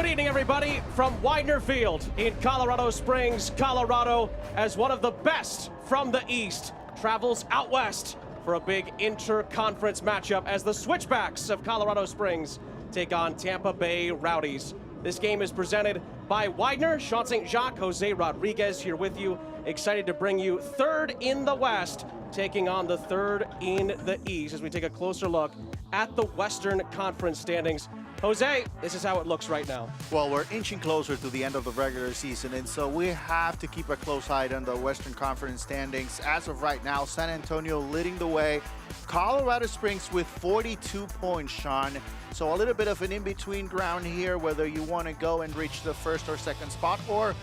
Good evening, everybody, from Widener Field in Colorado Springs, Colorado, as one of the best from the East travels out west for a big inter-conference matchup as the Switchbacks of Colorado Springs take on Tampa Bay Rowdies. This game is presented by Widener. Sean St. Jacques, Jose Rodriguez here with you. Excited to bring you third in the West, taking on the third in the East as we take a closer look at the Western Conference standings. Jose, this is how it looks right now. Well, we're inching closer to the end of the regular season, and so we have to keep a close eye on the Western Conference standings. As of right now, San Antonio leading the way. Colorado Springs with 42 points, Sean. So a little bit of an in-between ground here, whether you want to go and reach the first or second spot, or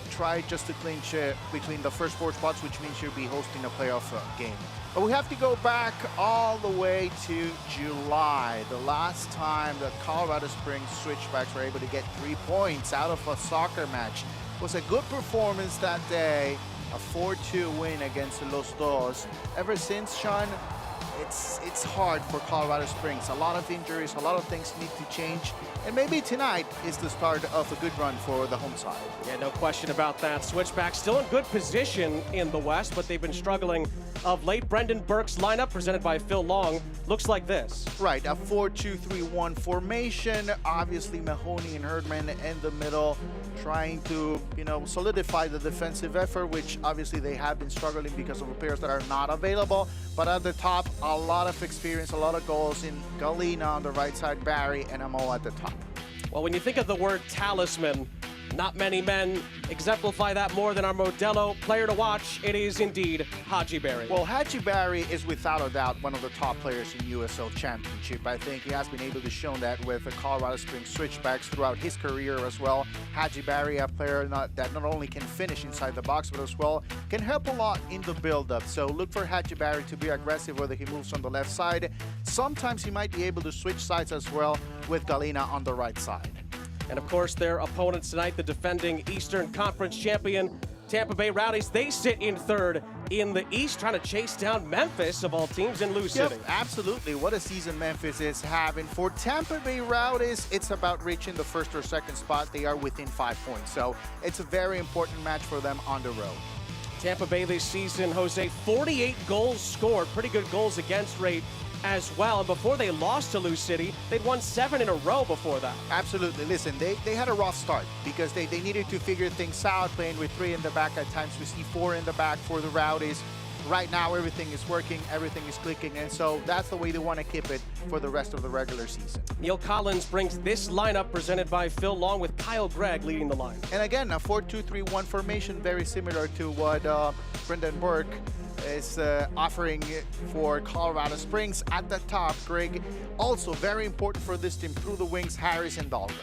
try just to clinch between the first four spots, which means you'll be hosting a playoff game. But we have to go back all the way to July, the last time the Colorado Springs Switchbacks were able to get 3 points out of a soccer match. It was a good performance that day, a 4-2 win against Los Dos. Ever since, Sean, it's hard for Colorado Springs. A lot of injuries, a lot of things need to change. And maybe tonight is the start of a good run for the home side. Yeah, no question about that. Switchbacks still in good position in the West, but they've been struggling of late. Brendan Burke's lineup, presented by Phil Long, looks like this. Right, a 4-2-3-1 formation. Obviously, Mahoney and Herdman in the middle, trying to, solidify the defensive effort, which obviously they have been struggling because of the players that are not available. But at the top, a lot of experience, a lot of goals in Galena on the right side, Barry, and Amo at the top. Well, when you think of the word talisman, not many men exemplify that more than our Modelo player to watch. It is indeed Hadji Barry. Well, Hadji Barry is without a doubt one of the top players in USL Championship. I think he has been able to show that with the Colorado Springs Switchbacks throughout his career as well. Hadji Barry, a player that not only can finish inside the box, but as well can help a lot in the build-up. So look for Hadji Barry to be aggressive, whether he moves on the left side. Sometimes he might be able to switch sides as well with Galena on the right side. And of course, their opponents tonight, the defending Eastern Conference champion, Tampa Bay Rowdies. They sit in third in the East, trying to chase down Memphis, of all teams, in Lou City. Yep, absolutely. What a season Memphis is having. For Tampa Bay Rowdies, it's about reaching the first or second spot. They are within 5 points. So it's a very important match for them on the road. Tampa Bay this season, Jose, 48 goals scored. Pretty good goals against rate as well. And before they lost to Lou City, they'd won 7 in a row before that. Absolutely. Listen, they had a rough start because they needed to figure things out, playing with 3 in the back. At times we see 4 in the back for the Rowdies. Right now, everything is working, everything is clicking, and so that's the way they want to keep it for the rest of the regular season. Neil Collins brings this lineup, presented by Phil Long, with Kyle Gregg leading the line. And again, a 4-2-3-1 formation, very similar to what Brendan Burke is offering for Colorado Springs. At the top, Greg, also very important for this team, through the wings, Harris and Dahlgren.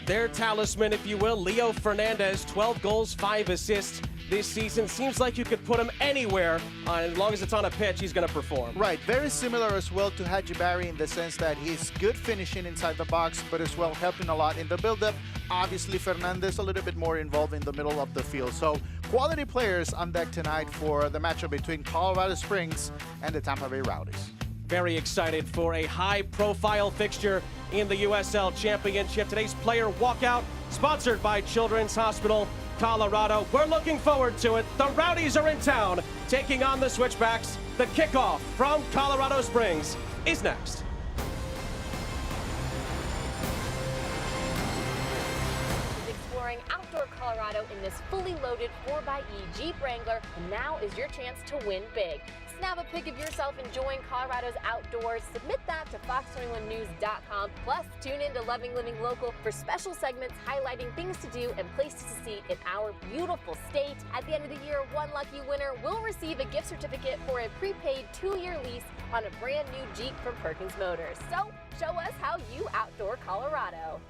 Their talisman, if you will, Leo Fernandez, 12 goals, 5 assists this season. Seems like you could put him anywhere, as long as it's on a pitch, he's going to perform. Right, very similar as well to Hadji Barry in the sense that he's good finishing inside the box, but as well helping a lot in the build-up. Obviously, Fernandez a little bit more involved in the middle of the field. So quality players on deck tonight for the matchup between Colorado Springs and the Tampa Bay Rowdies. Very excited for a high-profile fixture in the USL Championship. Today's player walkout, sponsored by Children's Hospital Colorado. We're looking forward to it. The Rowdies are in town, taking on the Switchbacks. The kickoff from Colorado Springs is next. Exploring outdoor Colorado in this fully loaded 4xe Jeep Wrangler, and now is your chance to win big. Snap a pic of yourself enjoying Colorado's outdoors. Submit that to fox21news.com. Plus, tune in to Loving Living Local for special segments highlighting things to do and places to see in our beautiful state. At the end of the year, one lucky winner will receive a gift certificate for a prepaid 2-year lease on a brand new Jeep from Perkins Motors. So, show us how you outdoor Colorado.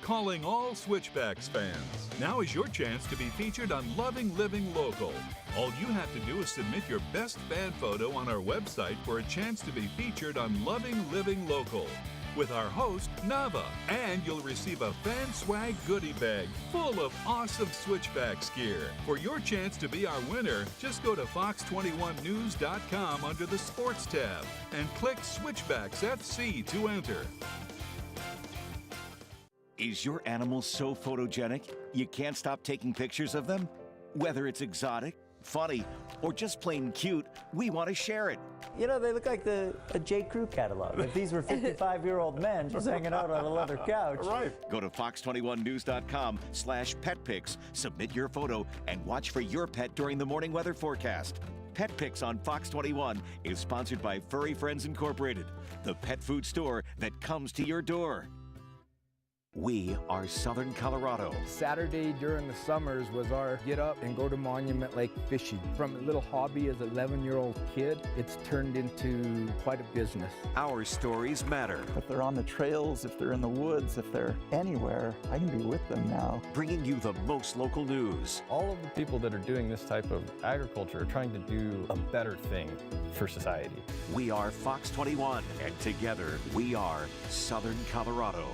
Calling all Switchbacks fans. Now is your chance to be featured on Loving Living Local. All you have to do is submit your best fan photo on our website for a chance to be featured on Loving Living Local with our host, Nava. And you'll receive a fan swag goodie bag full of awesome Switchbacks gear. For your chance to be our winner, just go to fox21news.com under the Sports tab and click Switchbacks FC to enter. Is your animal so photogenic you can't stop taking pictures of them? Whether it's exotic, funny, or just plain cute, we want to share it. You know, they look like a J. Crew catalog. If these were 55-year-old men just hanging out on a leather couch. Right. Go to fox21news.com/petpics, submit your photo, and watch for your pet during the morning weather forecast. Pet Picks on Fox 21 is sponsored by Furry Friends Incorporated, the pet food store that comes to your door. We are Southern Colorado. Saturday during the summers was our get up and go to Monument Lake fishing. From a little hobby as an 11-year-old kid, it's turned into quite a business. Our stories matter. If they're on the trails, if they're in the woods, if they're anywhere, I can be with them now. Bringing you the most local news. All of the people that are doing this type of agriculture are trying to do a better thing for society. We are Fox 21, and together we are Southern Colorado.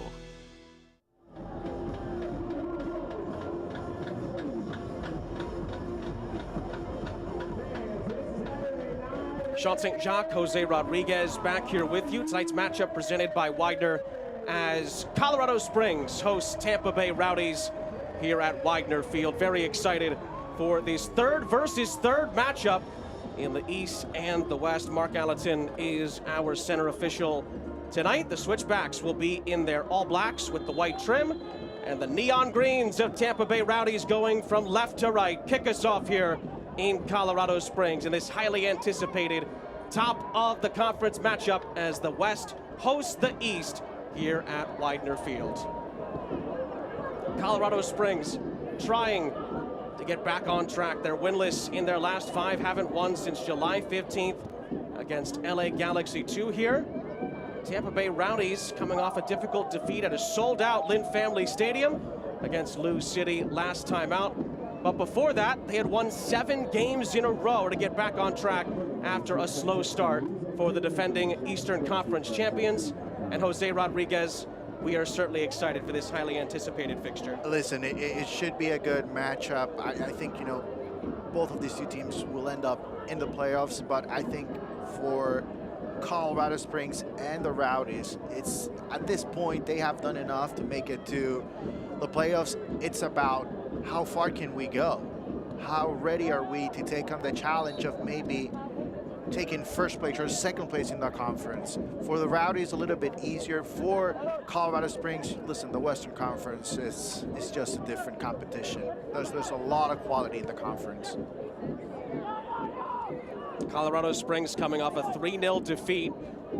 Sean St. Jacques, Jose Rodriguez back here with you. Tonight's matchup presented by Widener as Colorado Springs hosts Tampa Bay Rowdies here at Widener Field. Very excited for this third versus third matchup in the East and the West. Mark Allerton is our center official tonight. The Switchbacks will be in their all blacks with the white trim, and the neon greens of Tampa Bay Rowdies going from left to right. Kick us off here in Colorado Springs in this highly anticipated top of the conference matchup as the West hosts the East here at Widener Field. Colorado Springs trying to get back on track. They're winless in their last 5, haven't won since July 15th against LA Galaxy 2 here. Tampa Bay Rowdies coming off a difficult defeat at a sold-out Lynn Family Stadium against Lou City last time out. But before that, they had won 7 games in a row to get back on track after a slow start for the defending Eastern Conference champions. And Jose Rodriguez, we are certainly excited for this highly anticipated fixture. Listen, it should be a good matchup. I think, you know, both of these two teams will end up in the playoffs, but I think for Colorado Springs and the Rowdies, it's at this point they have done enough to make it to the playoffs. It's about how far can we go? How ready are we to take on the challenge of maybe taking first place or second place in the conference? For the Rowdies, a little bit easier. For Colorado Springs, listen, the Western Conference is just a different competition. There's a lot of quality in the conference. Colorado Springs coming off a 3-0 defeat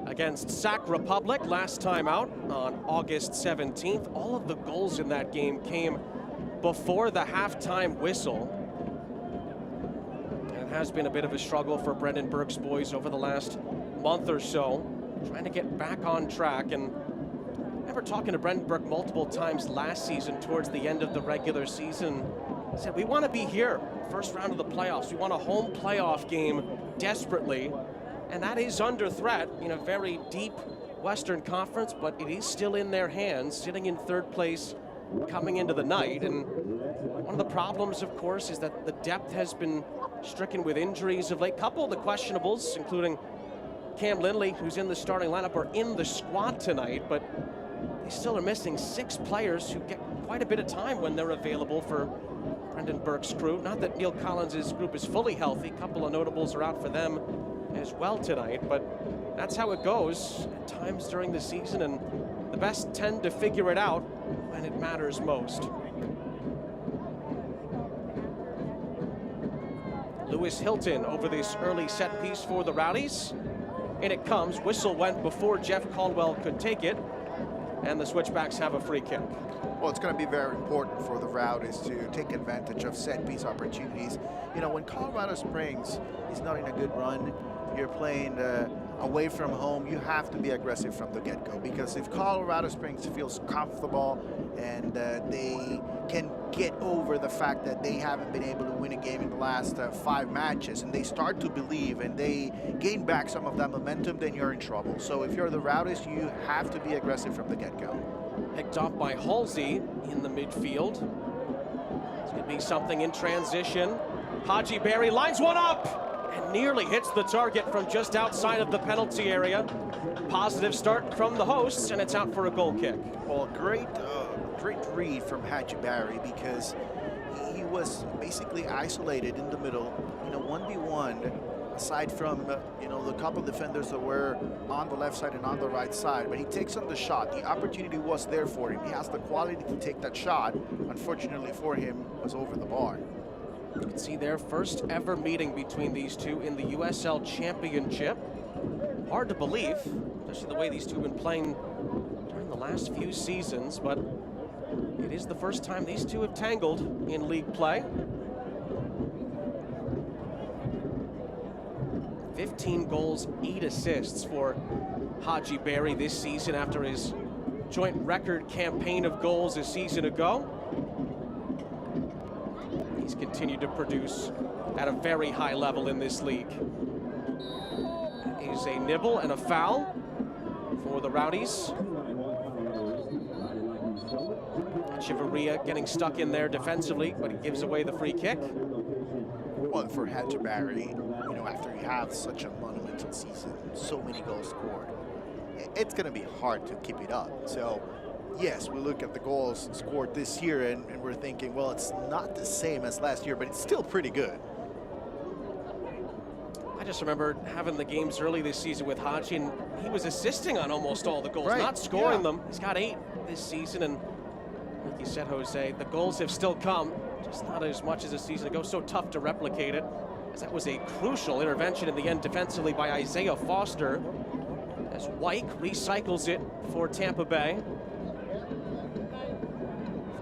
against Sac Republic last time out on August 17th. All of the goals in that game came before the halftime whistle. And it has been a bit of a struggle for Brendan Burke's boys over the last month or so, trying to get back on track. And I remember talking to Brendan Burke multiple times last season towards the end of the regular season. He said, we want to be here, first round of the playoffs. We want a home playoff game desperately. And that is under threat in a very deep Western Conference, but it is still in their hands, sitting in third place coming into the night. And one of the problems, of course, is that the depth has been stricken with injuries of late. Couple of the questionables, including Cam Lindley, who's in the starting lineup, are in the squad tonight, but they still are missing 6 players who get quite a bit of time when they're available for Brendan Burke's crew. Not that Neil Collins' group is fully healthy. A couple of notables are out for them as well tonight, but that's how it goes at times during the season, and the best tend to figure it out when it matters most. Lewis Hilton over this early set piece for the Rowdies. In it comes. Whistle went before Jeff Caldwell could take it, and the Switchbacks have a free kick. Well, it's going to be very important for the Rowdies to take advantage of set-piece opportunities. You know, when Colorado Springs is not in a good run, you're playing away from home, you have to be aggressive from the get-go, because if Colorado Springs feels comfortable and they can get over the fact that they haven't been able to win a game in the last 5 matches, and they start to believe and they gain back some of that momentum, then you're in trouble. So if you're the Rowdies, you have to be aggressive from the get-go. Picked off by Halsey in the midfield. It's going to be something in transition. Haji Berry lines one up, and nearly hits the target from just outside of the penalty area. Positive start from the hosts, and it's out for a goal kick. Well, great read from Haji Barry, because he was basically isolated in the middle, 1v1, aside from, the couple defenders that were on the left side and on the right side. But he takes on the shot. The opportunity was there for him. He has the quality to take that shot. Unfortunately for him, it was over the bar. You can see their first ever meeting between these two in the USL Championship. Hard to believe, especially the way these two have been playing during the last few seasons, but it is the first time these two have tangled in league play. 15 goals, 8 assists for Haji Barry this season after his joint record campaign of goals a season ago. He's continued to produce at a very high level in this league. That is a nibble and a foul for the Rowdies. Chivaria getting stuck in there defensively, but he gives away the free kick. Well, for Haji Barry, after he has such a monumental season, so many goals scored, it's going to be hard to keep it up. So, yes, we look at the goals scored this year and we're thinking, well, it's not the same as last year, but it's still pretty good. I just remember having the games early this season with Haji, and he was assisting on almost all the goals, right, not scoring them. He's got 8 this season, and like you said, Jose, the goals have still come, just not as much as a season ago. So tough to replicate it, as that was a crucial intervention in the end defensively by Isaiah Foster, as Wyke recycles it for Tampa Bay.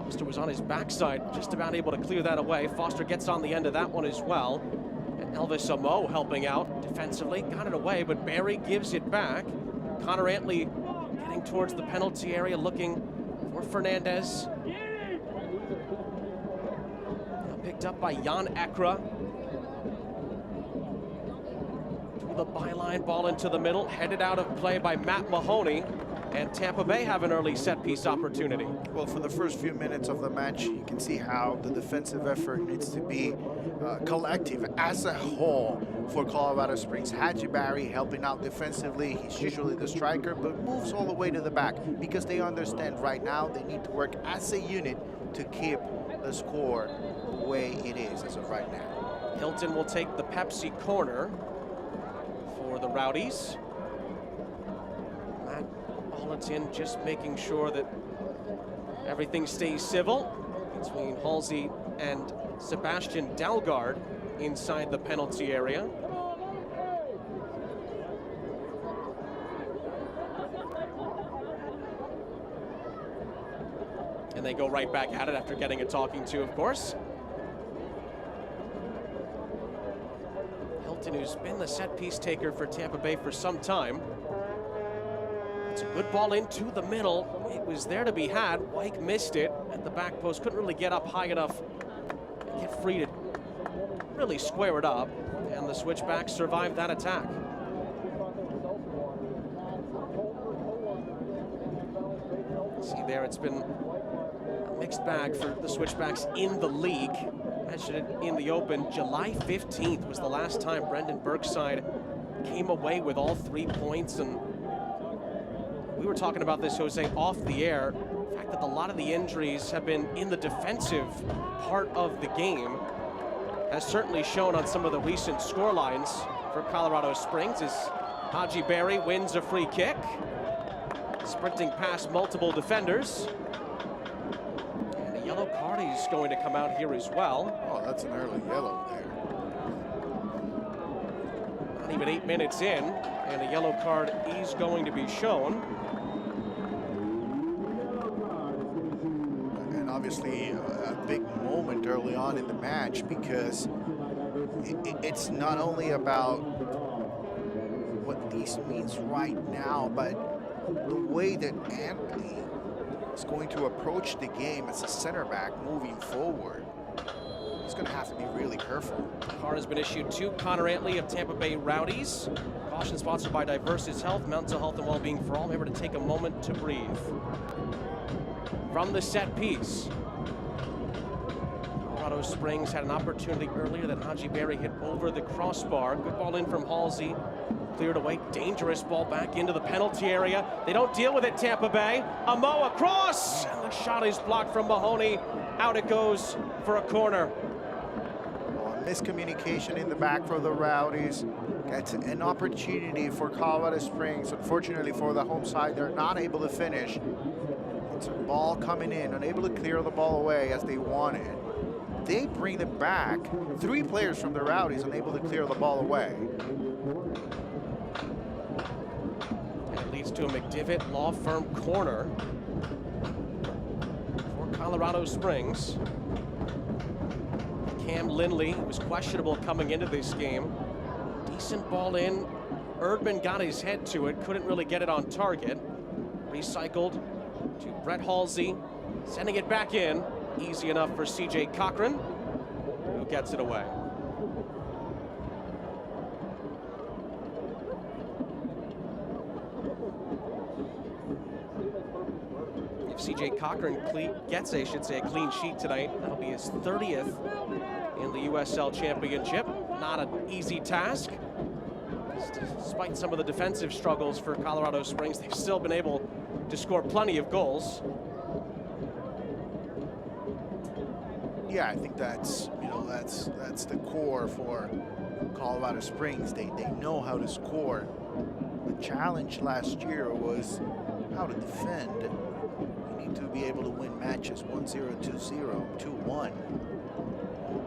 Foster was on his backside, just about able to clear that away. Foster gets on the end of that one as well. And Elvis Amo helping out defensively, got it away, but Barry gives it back. Connor Antley getting towards the penalty area, looking for Fernandez. Now picked up by Jan Ekra. To the byline, ball into the middle, headed out of play by Matt Mahoney. And Tampa Bay have an early set-piece opportunity. Well, for the first few minutes of the match, you can see how the defensive effort needs to be collective as a whole for Colorado Springs. Haji Barry helping out defensively. He's usually the striker, but moves all the way to the back because they understand right now they need to work as a unit to keep the score the way it is as of right now. Hilton will take the Pepsi corner for the Rowdies. Valentin just making sure that everything stays civil between Halsey and Sebastian Dalgard inside the penalty area. And they go right back at it after getting a talking to, of course. Hilton, who's been the set-piece taker for Tampa Bay for some time. It's a good ball into the middle. It was there to be had. Wyke missed it at the back post. Couldn't really get up high enough to get free to really square it up. And the Switchbacks survived that attack. See there, it's been a mixed bag for the Switchbacks in the league. Mentioned it in the open. July 15th was the last time Brendan Berkside came away with all 3 points, and we were talking about this, Jose, off the air. The fact that a lot of the injuries have been in the defensive part of the game has certainly shown on some of the recent score lines for Colorado Springs as Haji Barry wins a free kick, sprinting past multiple defenders. And a yellow card is going to come out here as well. Oh, that's an early yellow there. Not even 8 minutes in, and a yellow card is going to be shown. Obviously a big moment early on in the match, because it's not only about what this means right now, but the way that Antley is going to approach the game as a center back moving forward. He's going to have to be really careful. Card has been issued to Connor Antley of Tampa Bay Rowdies. Caution sponsored by Diversus Health, mental health and well-being for all. Remember to take a moment to breathe. From the set piece, Colorado Springs had an opportunity earlier that Haji Berry hit over the crossbar. Good ball in from Halsey. Cleared away, dangerous ball back into the penalty area. They don't deal with it, Tampa Bay. Amo across, and the shot is blocked from Mahoney. Out it goes for a corner. Miscommunication in the back for the Rowdies. Gets an opportunity for Colorado Springs. Unfortunately for the home side, they're not able to finish. It's a ball coming in, unable to clear the ball away as they wanted. They bring it back. 3 players from the Rowdies unable to clear the ball away. And it leads to a McDivitt Law Firm corner for Colorado Springs. Cam Lindley was questionable coming into this game. Decent ball in. Erdman got his head to it, couldn't really get it on target. Recycled to Brett Halsey, sending it back in. Easy enough for CJ Cochran, who gets it away. If CJ Cochran gets a clean sheet tonight, that'll be his 30th in the USL Championship. Not an easy task. Despite some of the defensive struggles for Colorado Springs, they've still been able to score plenty of goals. Yeah, I think that's the core for Colorado Springs. They know how to score. The challenge last year was how to defend. You need to be able to win matches 1-0, 2-0, 2-1.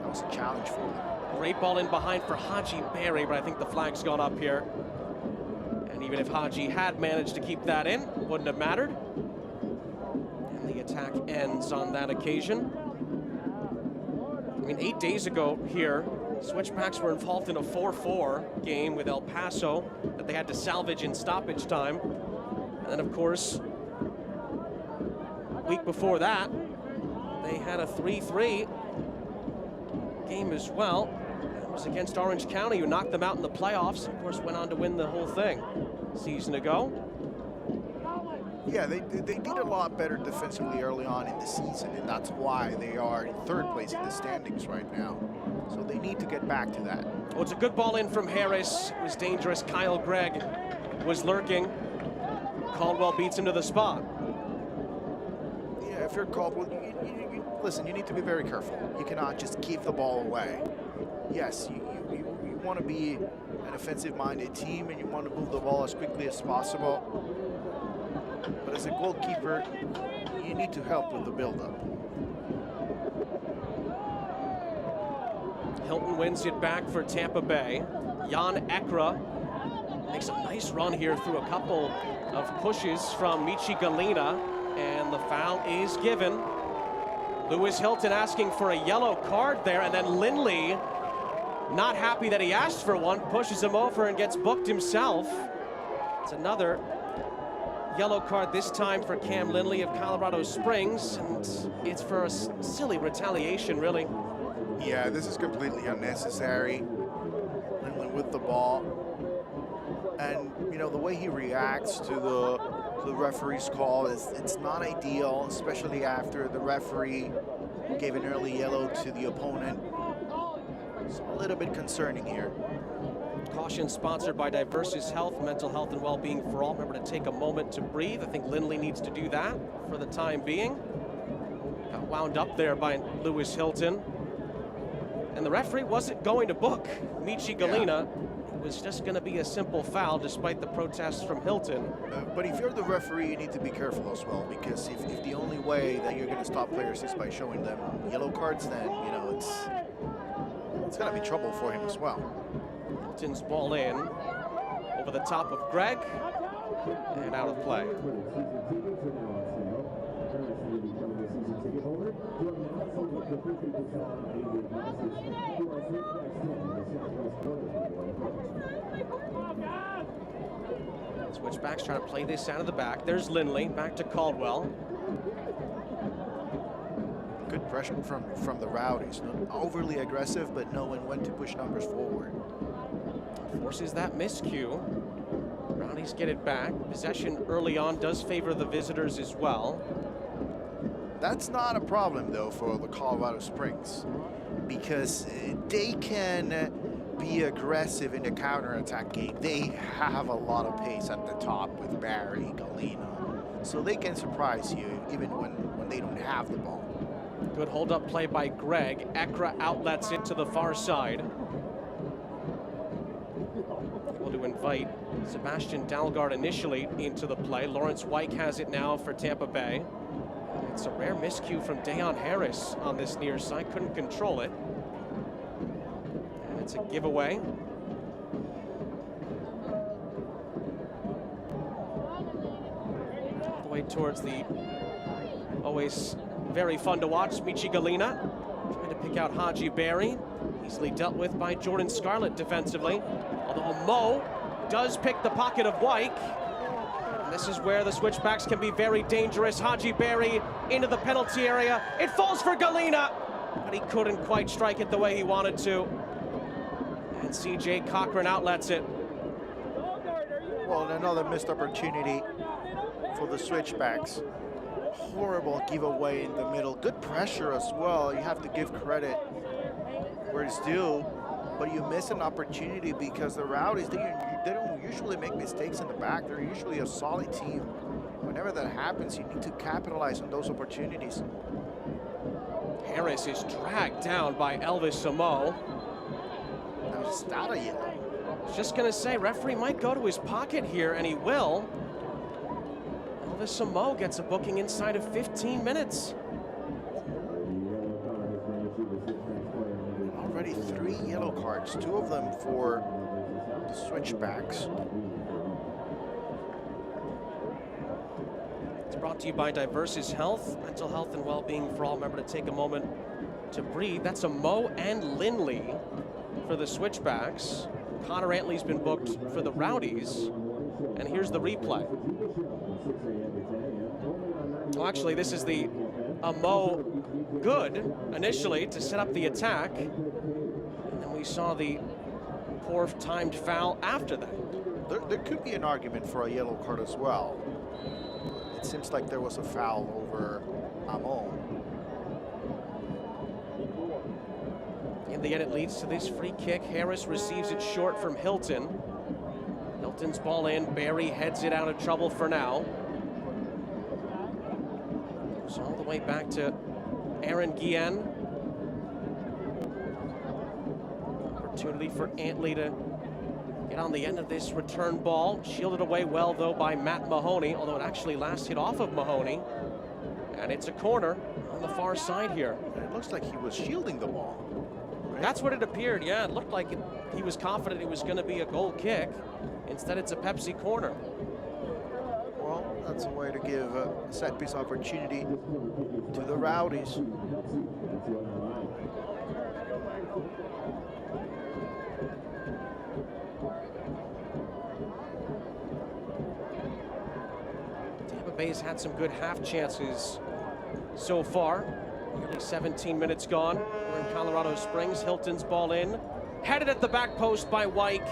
That was a challenge for them. Great ball in behind for Haji Berry, but I think the flag's gone up here. And even if Haji had managed to keep that in, wouldn't have mattered. And the attack ends on that occasion. I mean, 8 days ago here, Switchbacks were involved in a 4-4 game with El Paso that they had to salvage in stoppage time. And then, of course, a week before that, they had a 3-3 game as well. It was against Orange County, who knocked them out in the playoffs. Of course, went on to win the whole thing a season ago. Yeah, they did a lot better defensively early on in the season, and that's why they are in 3rd place in the standings right now. So they need to get back to that. Well, it's a good ball in from Harris. It was dangerous. Kyle Gregg was lurking. Caldwell beats him to the spot. Yeah, if you're Caldwell, listen, you need to be very careful. You cannot just keep the ball away. Yes, you want to be an offensive-minded team, and you want to move the ball as quickly as possible. But as a goalkeeper, you need to help with the build-up. Hilton wins it back for Tampa Bay. Jan Ekra makes a nice run here through a couple of pushes from Michi Galina, and the foul is given. Lewis Hilton asking for a yellow card there, and then Lindley, not happy that he asked for one, pushes him over and gets booked himself. It's another yellow card, this time for Cam Lindley of Colorado Springs, and it's for a silly retaliation, really. Yeah, this is completely unnecessary. Lindley with the ball. And, you know, the way he reacts to the referee's call it's not ideal, especially after the referee gave an early yellow to the opponent. It's a little bit concerning here. Caution sponsored by Diversis Health, mental health and well-being for all. Remember to take a moment to breathe. I think Lindley needs to do that for the time being. Got wound up there by Lewis Hilton. And the referee wasn't going to book Michi Galina. It was just going to be a simple foul despite the protests from Hilton. But if you're the referee, you need to be careful as well, because if the only way that you're going to stop players is by showing them yellow cards, then, you know, it's going to be trouble for him as well. Hilton's ball in over the top of Gregg and out of play. Switchbacks trying to play this out of the back. There's Lindley, back to Caldwell. Good pressure from the Rowdies. Not overly aggressive, but knowing when to push numbers forward. Forces that miscue. Rowdies get it back. Possession early on does favor the visitors as well. That's not a problem, though, for the Colorado Springs, because they can be aggressive in the counterattack game. They have a lot of pace at the top with Barry, Galena, so they can surprise you even when they don't have the ball. Good hold-up play by Greg. Ekra outlets it to the far side. Able to invite Sebastian Dalgard initially into the play. Lawrence Wyke has it now for Tampa Bay. It's a rare miscue from Dayon Harris on this near side. Couldn't control it. And it's a giveaway. All the way towards the always very fun to watch, Michi Galena. Trying to pick out Haji Berry. Easily dealt with by Jordan Scarlett defensively. Although Mo does pick the pocket of Wyke. And this is where the Switchbacks can be very dangerous. Haji Berry into the penalty area. It falls for Galena, but he couldn't quite strike it the way he wanted to. And CJ Cochran outlets it. Well, another missed opportunity for the Switchbacks. Horrible giveaway in the middle. Good pressure as well. You have to give credit where it's due, but you miss an opportunity because the Rowdies, they don't usually make mistakes in the back. They're usually a solid team. Whenever that happens, you need to capitalize on those opportunities. Harris is dragged down by Elvis Samo. Now, is that a yellow? Just gonna say, referee might go to his pocket here, and he will. Elvis Samo gets a booking inside of 15 minutes. Already 3 yellow cards, 2 of them for the Switchbacks. It's brought to you by Diversis Health, mental health and well-being for all. Remember to take a moment to breathe. That's a Mo and Lindley for the Switchbacks. Connor Antley's been booked for the Rowdies. And here's the replay. Well, actually, this is the Mo good initially to set up the attack. And then we saw the poor timed foul after that. There could be an argument for a yellow card as well. It seems like there was a foul over Amo. In the end, it leads to this free kick. Harris receives it short from Hilton. Hilton's ball in. Barry heads it out of trouble for now. Goes all the way back to Aaron Guillen. Opportunity for Antley to get on the end of this return ball. Shielded away well, though, by Matt Mahoney, although it actually last hit off of Mahoney. And it's a corner on the far side here. It looks like he was shielding the ball. Right? That's what it appeared, yeah. It looked like he was confident it was going to be a goal kick. Instead, it's a Pepsi corner. Well, that's a way to give a set-piece opportunity to the Rowdies. Tampa Bay's had some good half chances so far. Nearly 17 minutes gone. We're in Colorado Springs. Hilton's ball in. Headed at the back post by Wyke,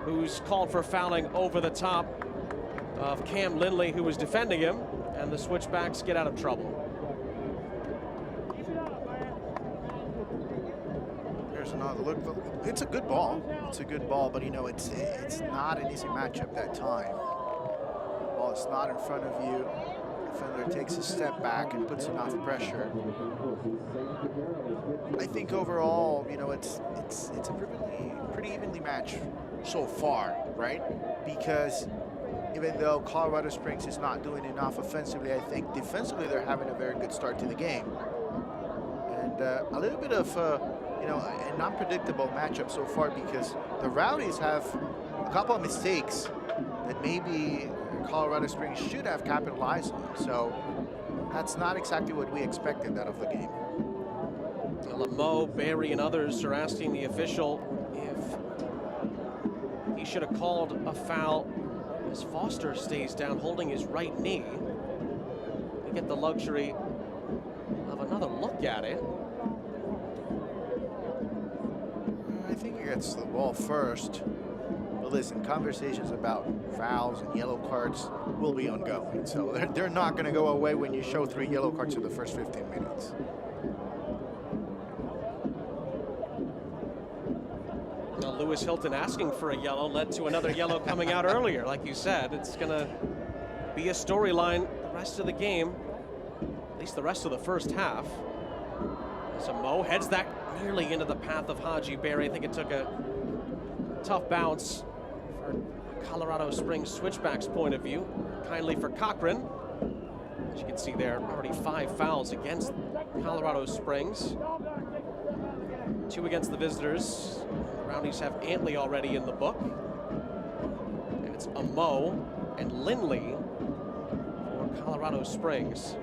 who's called for fouling over the top of Cam Lindley, who was defending him, and the Switchbacks get out of trouble. Here's another look. It's a good ball. It's a good ball, but you know, it's not an easy matchup that time. Ball is not in front of you. Defender takes a step back and puts enough pressure. I think overall, you know, it's a pretty evenly matched so far, right? Because even though Colorado Springs is not doing enough offensively, I think defensively they're having a very good start to the game. And a little bit of, you know, an unpredictable matchup so far because the Rowdies have a couple of mistakes that maybe Colorado Springs should have capitalized on. So that's not exactly what we expected out of the game. Mo, Barry, and others are asking the official if he should have called a foul as Foster stays down holding his right knee. We get the luxury of another look at it. I think he gets the ball first. But listen, conversations about fouls and yellow cards will be ongoing. So they're not going to go away when you show 3 yellow cards in the first 15 minutes. Well, Lewis Hilton asking for a yellow led to another yellow coming out earlier. Like you said, it's going to be a storyline the rest of the game, at least the rest of the first half. So Mo heads that nearly into the path of Haji Berry. I think it took a tough bounce for Colorado Springs Switchbacks' point of view. Kindly for Cochran. As you can see there, already 5 fouls against Colorado Springs. 2 against the visitors. The Rowdies have Antley already in the book. And it's Mo and Lindley for Colorado Springs.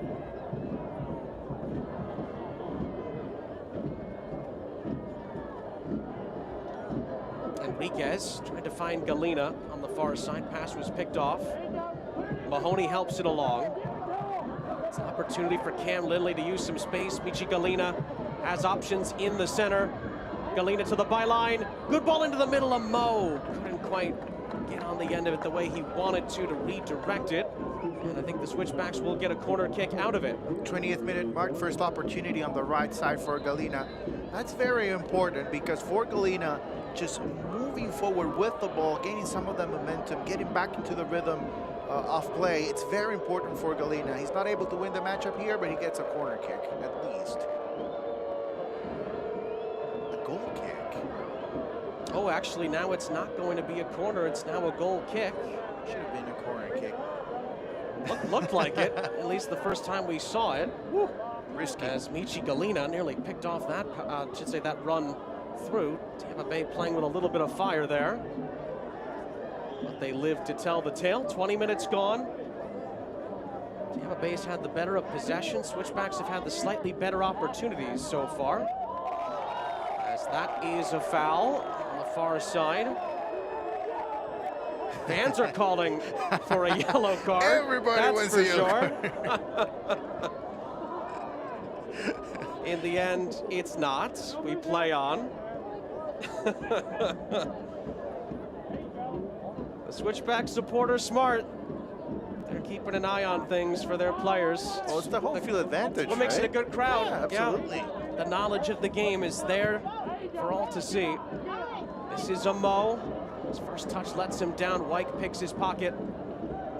Enriquez trying to find Galena on the far side. Pass was picked off. Mahoney helps it along. It's an opportunity for Cam Lindley to use some space. Michi Galena has options in the center. Galena to the byline. Good ball into the middle of Mo. Couldn't quite get on the end of it the way he wanted to redirect it. And I think the Switchbacks will get a corner kick out of it. 20th minute mark, first opportunity on the right side for Galena. That's very important because for Galena, just moving forward with the ball, gaining some of that momentum, getting back into the rhythm of play, it's very important for Galena. He's not able to win the matchup here, but he gets a corner kick at least. A goal kick. Oh, actually now it's not going to be a corner, it's now a goal kick. Should have been a corner kick. Looked like it, at least the first time we saw it. Woo. Risky. As Michi Galena nearly picked off that, that run through. Tampa Bay playing with a little bit of fire there. But they live to tell the tale. 20 minutes gone. Tampa Bay's had the better of possession. Switchbacks have had the slightly better opportunities so far. As that is a foul on the far side. Fans are calling for a yellow card. Everybody wants for a yellow sure. In the end, it's not. We play on. The Switchback supporters smart. They're keeping an eye on things for their players. Well, it's the home field advantage, What makes it a good crowd? Yeah, absolutely. Yeah. The knowledge of the game is there for all to see. This is a Mo. His first touch lets him down. Wyke picks his pocket,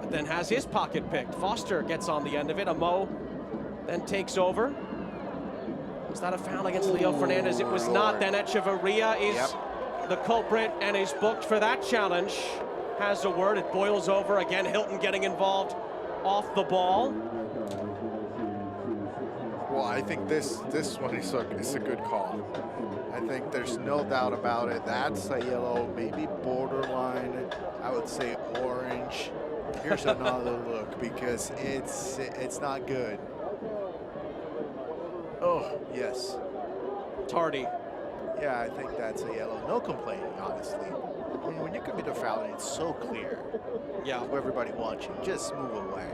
but then has his pocket picked. Foster gets on the end of it. A Mo then takes over. Was that a foul against Leo Fernandez? It was not. Then Echeverria is the culprit and is booked for that challenge. Has a word. It boils over. Again, Hilton getting involved off the ball. Well, I think this one is a good call. I think there's no doubt about it. That's a yellow, maybe borderline. I would say orange. Here's another look because it's not good. Oh, yes. Tardy. Yeah, I think that's a yellow. No complaining, honestly. I mean, when you commit a foul and it's so clear to everybody watching, just move away.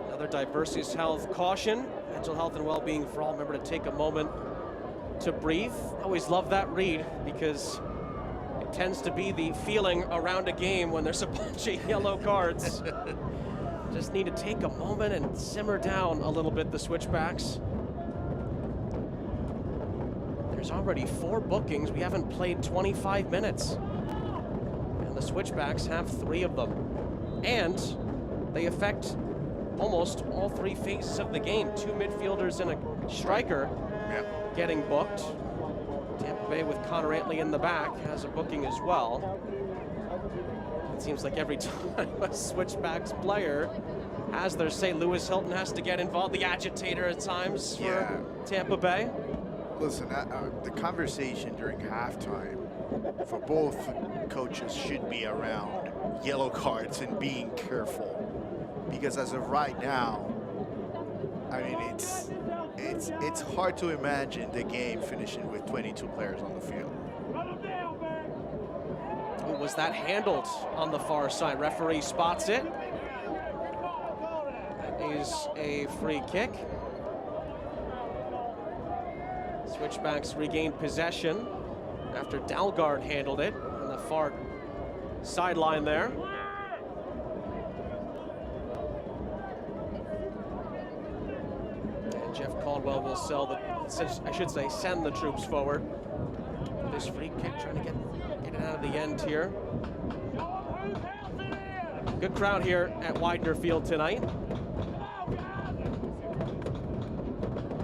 Another Diversity's Health caution. Mental health and well-being for all. Remember to take a moment to breathe. I always love that read because it tends to be the feeling around a game when there's a bunch of yellow cards. Just need to take a moment and simmer down a little bit, the Switchbacks. There's already 4 bookings. We haven't played 25 minutes. And the Switchbacks have 3 of them. And they affect almost all 3 phases of the game. 2 midfielders and a striker getting booked. Tampa Bay with Connor Antley in the back has a booking as well. It seems like every time a Switchbacks player has their say, Lewis Hilton has to get involved, the agitator at times for Tampa Bay. Listen, the conversation during halftime for both coaches should be around yellow cards and being careful. Because as of right now, I mean, it's hard to imagine the game finishing with 22 players on the field. Was that handled on the far side? Referee spots it. That is a free kick. Switchbacks regained possession after Dalgard handled it on the far sideline there. And Jeff Caldwell will send the troops forward. This free kick, trying to get it out of the end here. Good crowd here at Widener Field tonight.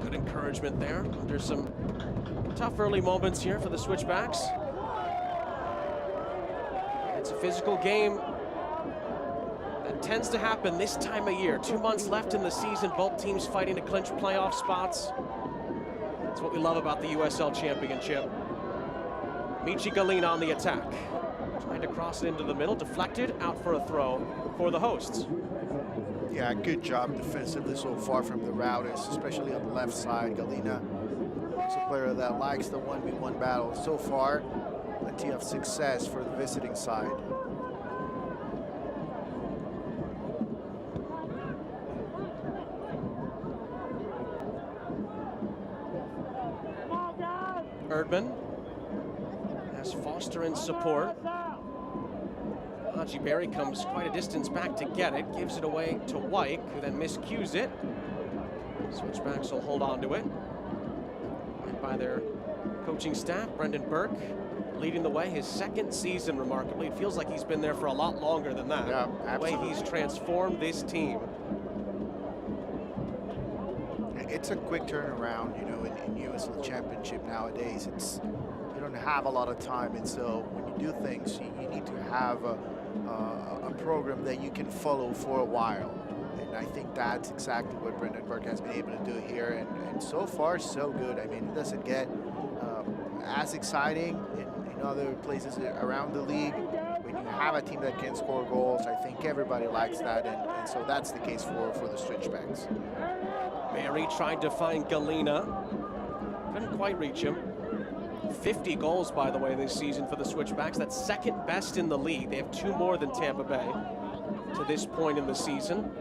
Good encouragement there under some tough early moments here for the Switchbacks. It's a physical game that tends to happen this time of year. 2 months left in the season, both teams fighting to clinch playoff spots. That's what we love about the USL Championship. Michi Galina on the attack. Trying to cross it into the middle, deflected, out for a throw for the hosts. Yeah, good job defensively so far from the Rowdies, especially on the left side. Galina is a player that likes the 1v1 battle. So far, plenty of success for the visiting side. Erdman has Foster in support. Haji Berry comes quite a distance back to get it, gives it away to White, who then miscues it. Switchbacks will hold on to it. Right by their coaching staff, Brendan Burke leading the way, his second season remarkably. It feels like he's been there for a lot longer than that. Yeah, the way he's transformed this team. It's a quick turnaround, you know, in USL Championship nowadays. You don't have a lot of time, and so when you do things, you need to have a program that you can follow for a while. And I think that's exactly what Brendan Burke has been able to do here, and so far so good. I mean, it doesn't get as exciting in other places around the league. When you have a team that can score goals, I think everybody likes that, and so that's the case for the Switchbacks. Berry tried to find Galina, couldn't quite reach him. 50 goals, by the way, this season for the Switchbacks. That's second best in the league. They have 2 more than Tampa Bay to this point in the season.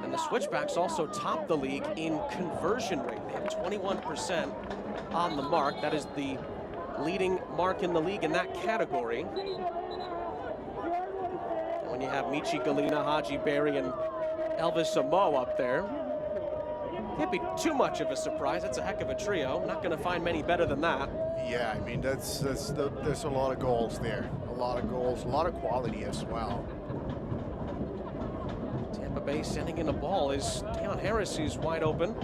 And the Switchbacks also top the league in conversion rate. They have 21% on the mark. That is the leading mark in the league in that category. And when you have Michi Galina, Haji Berry, and Elvis Amo up there, can't be too much of a surprise. That's a heck of a trio. Not going to find many better than that. Yeah, I mean, there's a lot of goals there. A lot of goals, a lot of quality as well. Tampa Bay sending in a ball is Deion Harris, who's wide open.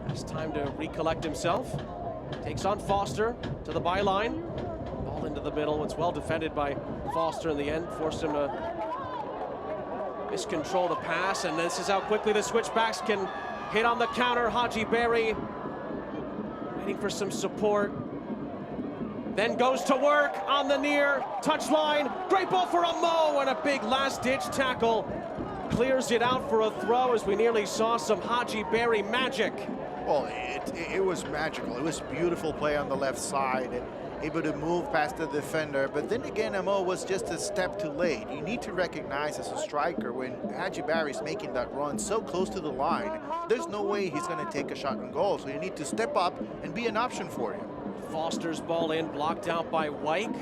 Has time to recollect himself. Takes on Foster to the byline. Ball into the middle. It's well defended by Foster in the end. Forced him to miscontrol the pass. And this is how quickly the Switchbacks can hit on the counter. Haji Berry waiting for some support. Then goes to work on the near touchline. Great ball for Amo, and a big last-ditch tackle. Clears it out for a throw as we nearly saw some Haji Berry magic. Well, it was magical. It was beautiful play on the left side, able to move past the defender. But then again, Amo was just a step too late. You need to recognize as a striker when Haji Berry is making that run so close to the line, there's no way he's going to take a shot on goal. So you need to step up and be an option for him. Foster's ball in, blocked out by Wyke.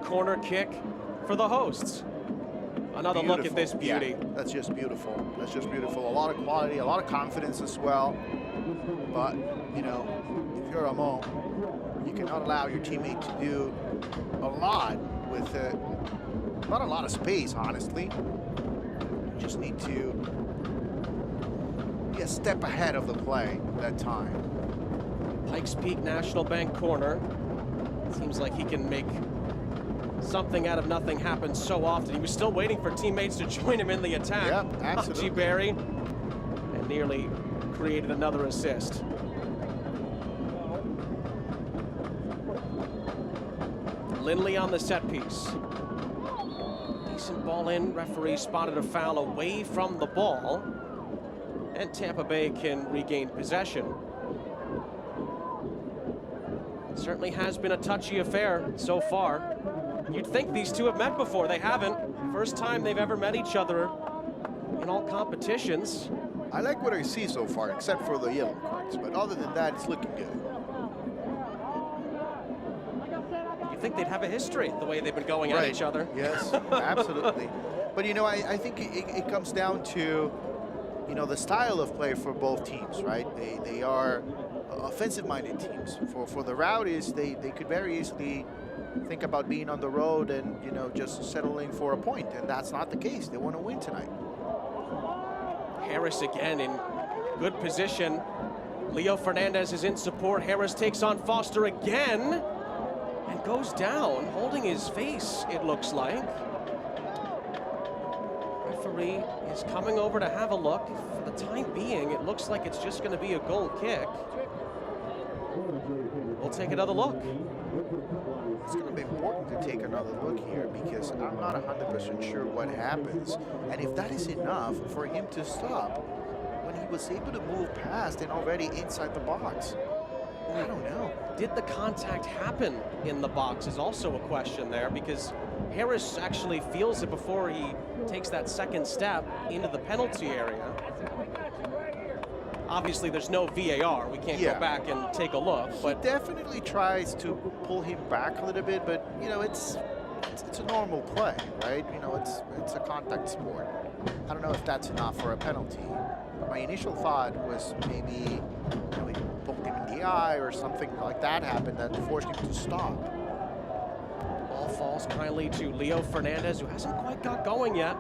Corner kick for the hosts. Another beautiful look at this beauty. Yeah, that's just beautiful. That's just beautiful. A lot of quality, a lot of confidence as well. But, you know, if you're Amo, you cannot allow your teammate to do a lot with not a lot of space, honestly. You just need to be a step ahead of the play at that time. Pikes Peak National Bank corner. Seems like he can make something out of nothing happen so often. He was still waiting for teammates to join him in the attack. Yeah, absolutely. Haji Berry, and nearly created another assist. Lindley on the set piece. Decent ball in. Referee spotted a foul away from the ball. And Tampa Bay can regain possession. Certainly has been a touchy affair so far. You'd think these two have met before. They haven't. First time they've ever met each other in all competitions. I like what I see so far, except for the yellow cards. But other than that, it's looking good. You think they'd have a history the way they've been going at each other. Yes, absolutely. But, you know, I think it comes down to, you know, the style of play for both teams, right? They are offensive-minded teams. For the Rowdies, they could very easily think about being on the road and, you know, just settling for a point, and that's not the case. They want to win tonight. Harris again in good position. Leo Fernandez is in support. Harris takes on Foster again and goes down, holding his face, it looks like. Referee is coming over to have a look. For the time being, it looks like it's just going to be a goal kick. We'll take another look. It's going to be important to take another look here because I'm not 100% sure what happens. And if that is enough for him to stop when he was able to move past and already inside the box. I don't know. Did the contact happen in the box is also a question there, because Harris actually feels it before he takes that second step into the penalty area. Obviously, there's no VAR. We can't go back and take a look. But he definitely tries to pull him back a little bit, but you know, it's a normal play, right? You know, it's a contact sport. I don't know if that's enough for a penalty. My initial thought was maybe, you know, he poked him in the eye or something like that happened that forced him to stop. Ball falls kindly to Leo Fernandez, who hasn't quite got going yet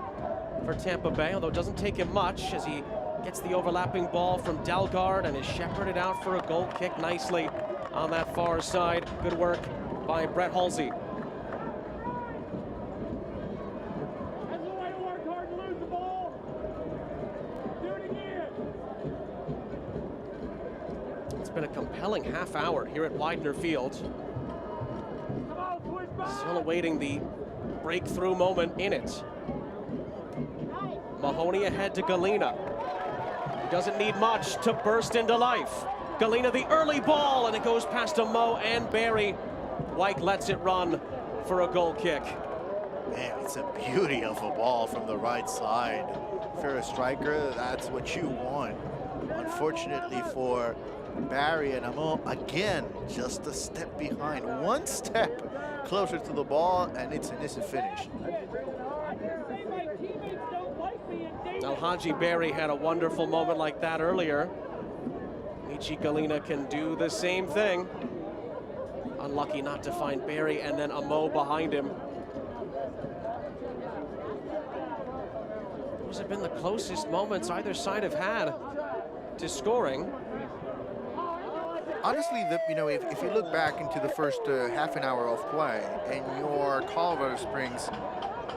for Tampa Bay, although it doesn't take him much as he gets the overlapping ball from Dalgard and is shepherded out for a goal kick nicely on that far side. Good work by Brett Halsey. It's been a compelling half hour here at Widener Field. Still awaiting the breakthrough moment in it. Mahoney ahead to Galena. Doesn't need much to burst into life. Galena the early ball, and it goes past Mo and Barry. White lets it run for a goal kick. Man, it's a beauty of a ball from the right side. If you're a striker, that's what you want. Unfortunately for Barry and Mo, again, just a step behind. One step closer to the ball, and it's an easy finish. Alhaji Barry had a wonderful moment like that earlier. Michi Galena can do the same thing. Unlucky not to find Barry, and then Mo behind him. Those have been the closest moments either side have had to scoring. Honestly, you know, if you look back into the first half an hour of play and you're Colorado Springs,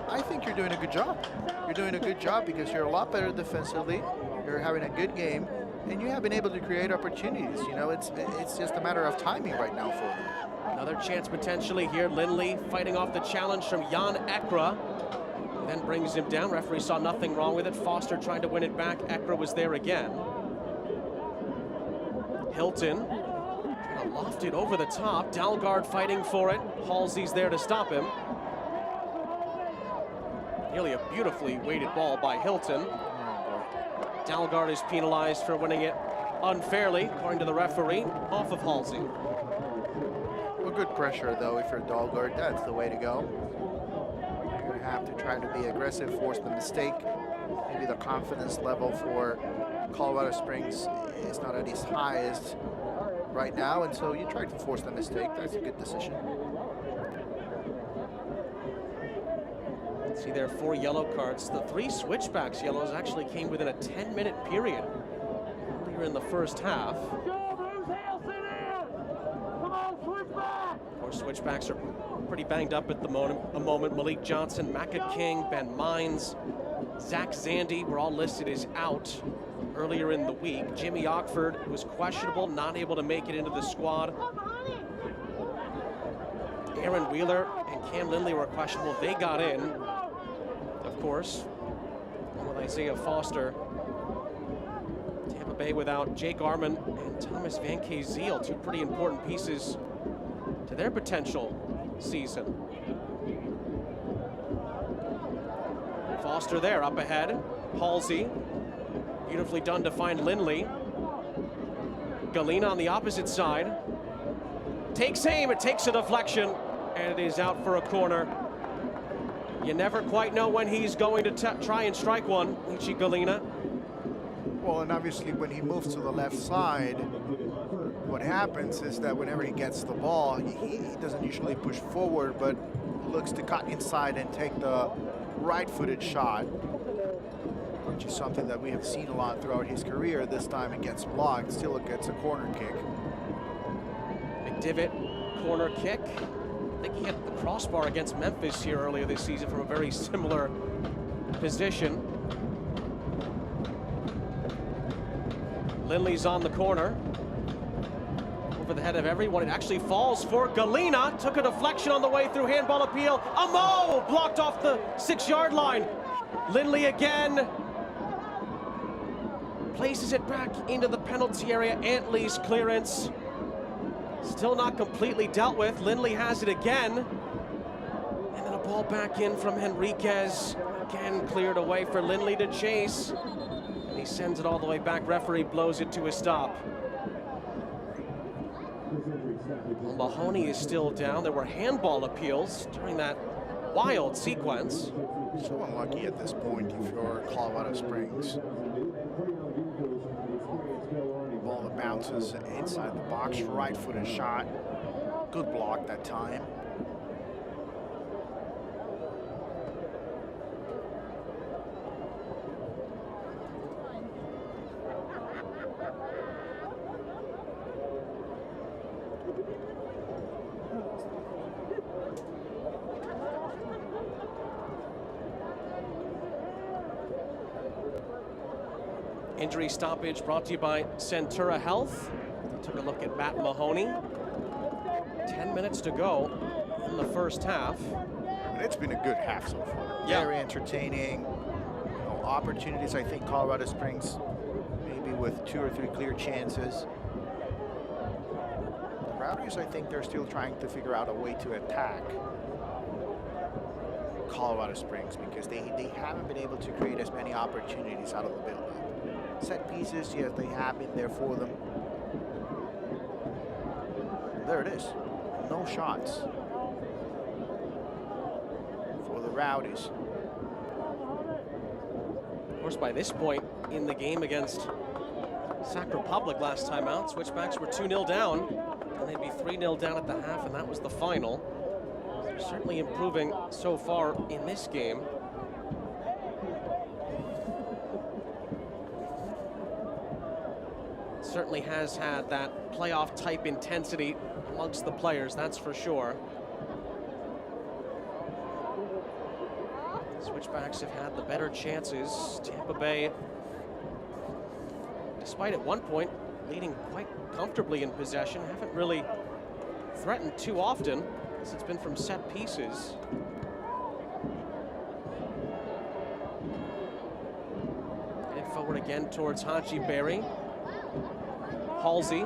I think you're doing a good job. You're doing a good job because you're a lot better defensively. You're having a good game, and you have been able to create opportunities. You know, it's just a matter of timing right now for them. Another chance potentially here. Lindley fighting off the challenge from Jan Ekra. Then brings him down. Referee saw nothing wrong with it. Foster trying to win it back. Ekra was there again. Hilton lofted over the top. Dalgard fighting for it. Halsey's there to stop him. Nearly a beautifully weighted ball by Hilton. Dalgard is penalized for winning it unfairly, according to the referee, off of Halsey. Well, good pressure, though, if you're Dalgard. That's the way to go. You're going to have to try to be aggressive, force the mistake. Maybe the confidence level for Colorado Springs is not at its highest right now, and so you try to force the mistake. That's a good decision. See there, 4 yellow cards. The 3 switchbacks yellows actually came within a 10-minute period earlier in the first half. Of course, switchbacks are pretty banged up at the moment. Malik Johnson, Macca King, Ben Mines, Zach Zandy were all listed as out earlier in the week. Jimmy Ockford was questionable, not able to make it into the squad. Aaron Wheeler and Cam Lindley were questionable. They got in, of course, and with Isaiah Foster. Tampa Bay without Jake Arman and Thomas Van Kazeel, 2 pretty important pieces to their potential season. Foster there, up ahead. Halsey, beautifully done to find Lindley. Galena on the opposite side. Takes aim, it takes a deflection. and it is out for a corner. You never quite know when he's going to try and strike one, Ichi Galina. Well, and obviously when he moves to the left side, what happens is that whenever he gets the ball, he doesn't usually push forward, but looks to cut inside and take the right-footed shot, which is something that we have seen a lot throughout his career. This time it gets blocked, still it gets a corner kick. McDivitt, corner kick. I think he hit the crossbar against Memphis here earlier this season from a very similar position. Lindley's on the corner. Over the head of everyone. It actually falls for Galina. Took a deflection on the way through, handball appeal. Amo blocked off the 6-yard line. Lindley again. Places it back into the penalty area. Antley's clearance. Still not completely dealt with. Lindley has it again. And then a ball back in from Henriquez. Again cleared away for Lindley to chase. And he sends it all the way back. Referee blows it to a stop. Well, Mahoney is still down. There were handball appeals during that wild sequence. So unlucky at this point if you're Colorado Springs. Ball that bounces inside the box, right-footed shot. Good block that time. Injury stoppage brought to you by Centura Health. Took a look at Matt Mahoney. 10 minutes to go in the first half. And it's been a good half so far. Yeah. Very entertaining. Opportunities, I think Colorado Springs maybe with 2 or 3 clear chances. The Rowdies, I think they're still trying to figure out a way to attack Colorado Springs because they haven't been able to create as many opportunities out of the build-up. Set pieces, yes, they have been there for them. There it is. No shots for the Rowdies. Of course, by this point in the game against Sac Republic last time out, Switchbacks were 2-0 down, and they'd be 3-0 down at the half, and that was the final. They're certainly improving so far in this game. Certainly has had that playoff type intensity amongst the players, that's for sure. Switchbacks have had the better chances. Tampa Bay, despite at one point leading quite comfortably in possession, haven't really threatened too often as it's been from set pieces. Headed forward again towards Haji Berry. Halsey,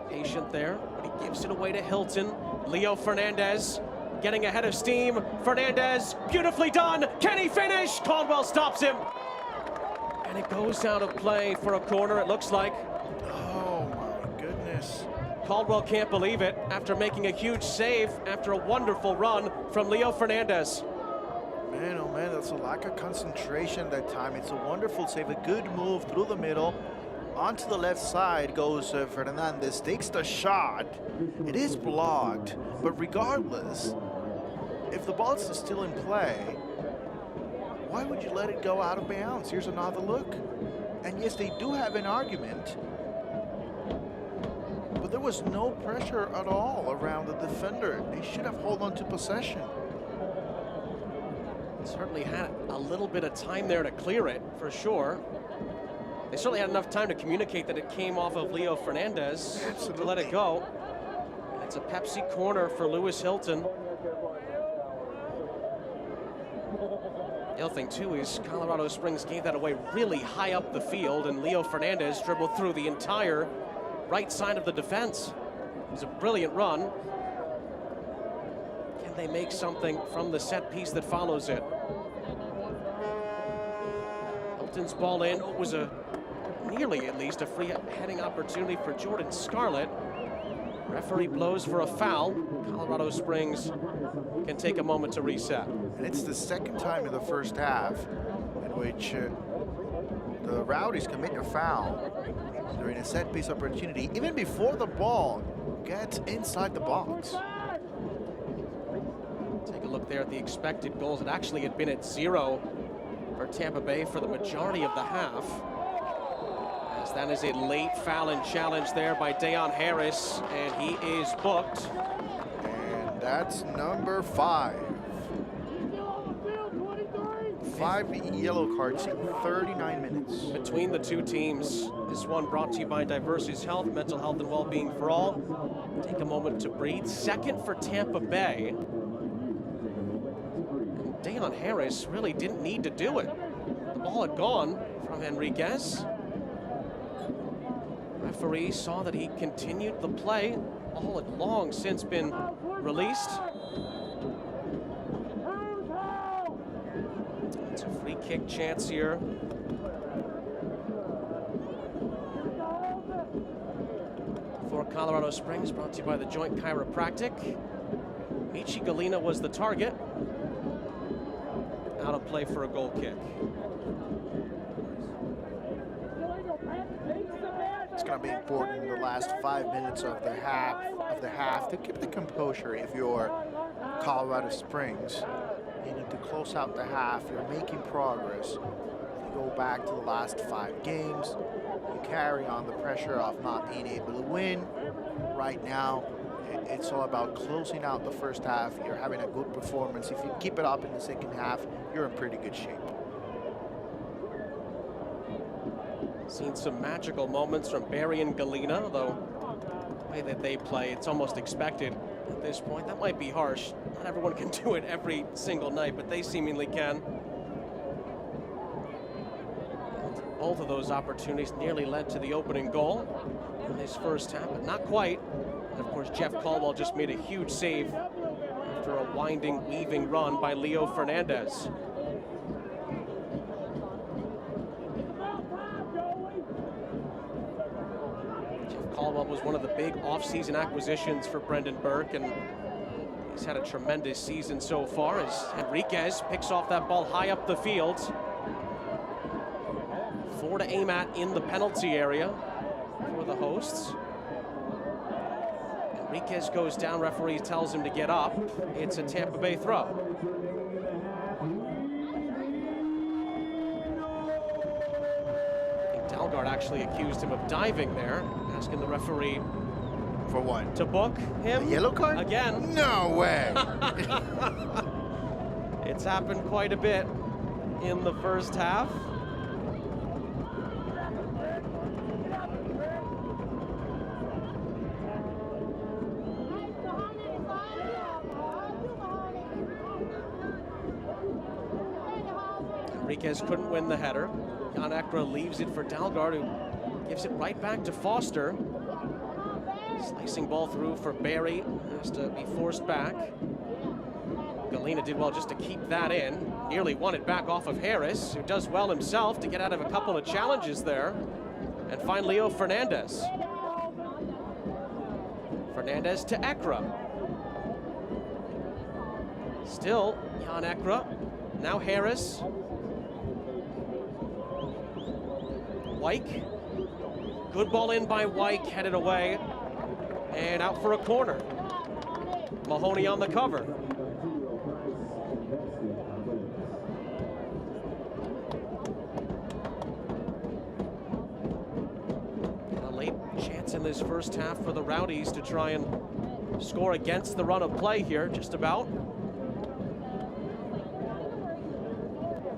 patient there, but he gives it away to Hilton. Leo Fernandez getting ahead of steam. Fernandez, beautifully done. Can he finish? Caldwell stops him. And it goes out of play for a corner, it looks like. Oh my goodness. Caldwell can't believe it after making a huge save after a wonderful run from Leo Fernandez. Man, oh man, that's a lack of concentration that time. It's a wonderful save, a good move through the middle. Onto the left side goes Fernandez, takes the shot. It is blocked, but regardless, if the ball is still in play, why would you let it go out of bounds? Here's another look. And yes, they do have an argument, but there was no pressure at all around the defender. They should have held on to possession. Certainly had a little bit of time there to clear it, for sure. They certainly had enough time to communicate that it came off of Leo Fernandez to let it go. And it's a Pepsi corner for Lewis Hilton. The other thing, too, is Colorado Springs gave that away really high up the field, and Leo Fernandez dribbled through the entire right side of the defense. It was a brilliant run. Can they make something from the set piece that follows it? Hilton's ball in. It was nearly at least a free heading opportunity for Jordan Scarlett. Referee blows for a foul. Colorado Springs can take a moment to reset. And it's the second time in the first half in which the Rowdies commit a foul during a set piece opportunity, even before the ball gets inside the box. Take a look there at the expected goals. It actually had been at 0 for Tampa Bay for the majority of the half. As that is a late foul and challenge there by Deon Harris, and he is booked. And that's number 5. 5 yellow cards in 39 minutes. Between the two teams, this one brought to you by Diversity's Health, mental health and well-being for all. Take a moment to breathe. Second for Tampa Bay. And Deon Harris really didn't need to do it. The ball had gone from Enriquez. Referee saw that he continued the play. Ball had long since been released. It's a free kick chance here. For Colorado Springs, brought to you by the Joint Chiropractic. Michi Galina was the target. Out of play for a goal kick. It's going to be important in the last 5 minutes of the half to keep the composure. If you're Colorado Springs, you need to close out the half. You're making progress. You go back to the last 5 games. You carry on the pressure of not being able to win. Right now, it's all about closing out the first half. You're having a good performance. If you keep it up in the second half, you're in pretty good shape. Seen some magical moments from Barry and Galina, though the way that they play, it's almost expected at this point. That might be harsh. Not everyone can do it every single night, but they seemingly can. Both of those opportunities nearly led to the opening goal in this first half, but not quite. And of course, Jeff Caldwell just made a huge save after a winding, weaving run by Leo Fernandez. Caldwell was one of the big off-season acquisitions for Brendan Burke, and he's had a tremendous season so far as Enriquez picks off that ball high up the field. 4 to aim at in the penalty area for the hosts. Enriquez goes down, referee tells him to get up. It's a Tampa Bay throw. Dalgard actually accused him of diving there, asking the referee For what? to book him. A yellow card? Again. No way. It's happened quite a bit in the first half. Enriquez couldn't win the header. Jan Ekra leaves it for Dalgard, who gives it right back to Foster. Slicing ball through for Barry, has to be forced back. Galina did well just to keep that in. Nearly won it back off of Harris, who does well himself to get out of a couple of challenges there. And find Leo Fernandez. Fernandez to Ekra. Still Jan Ekra. Now Harris. Wyke. Good ball in by Wyke, headed away. And out for a corner. Mahoney on the cover. And a late chance in this first half for the Rowdies to try and score against the run of play here, just about.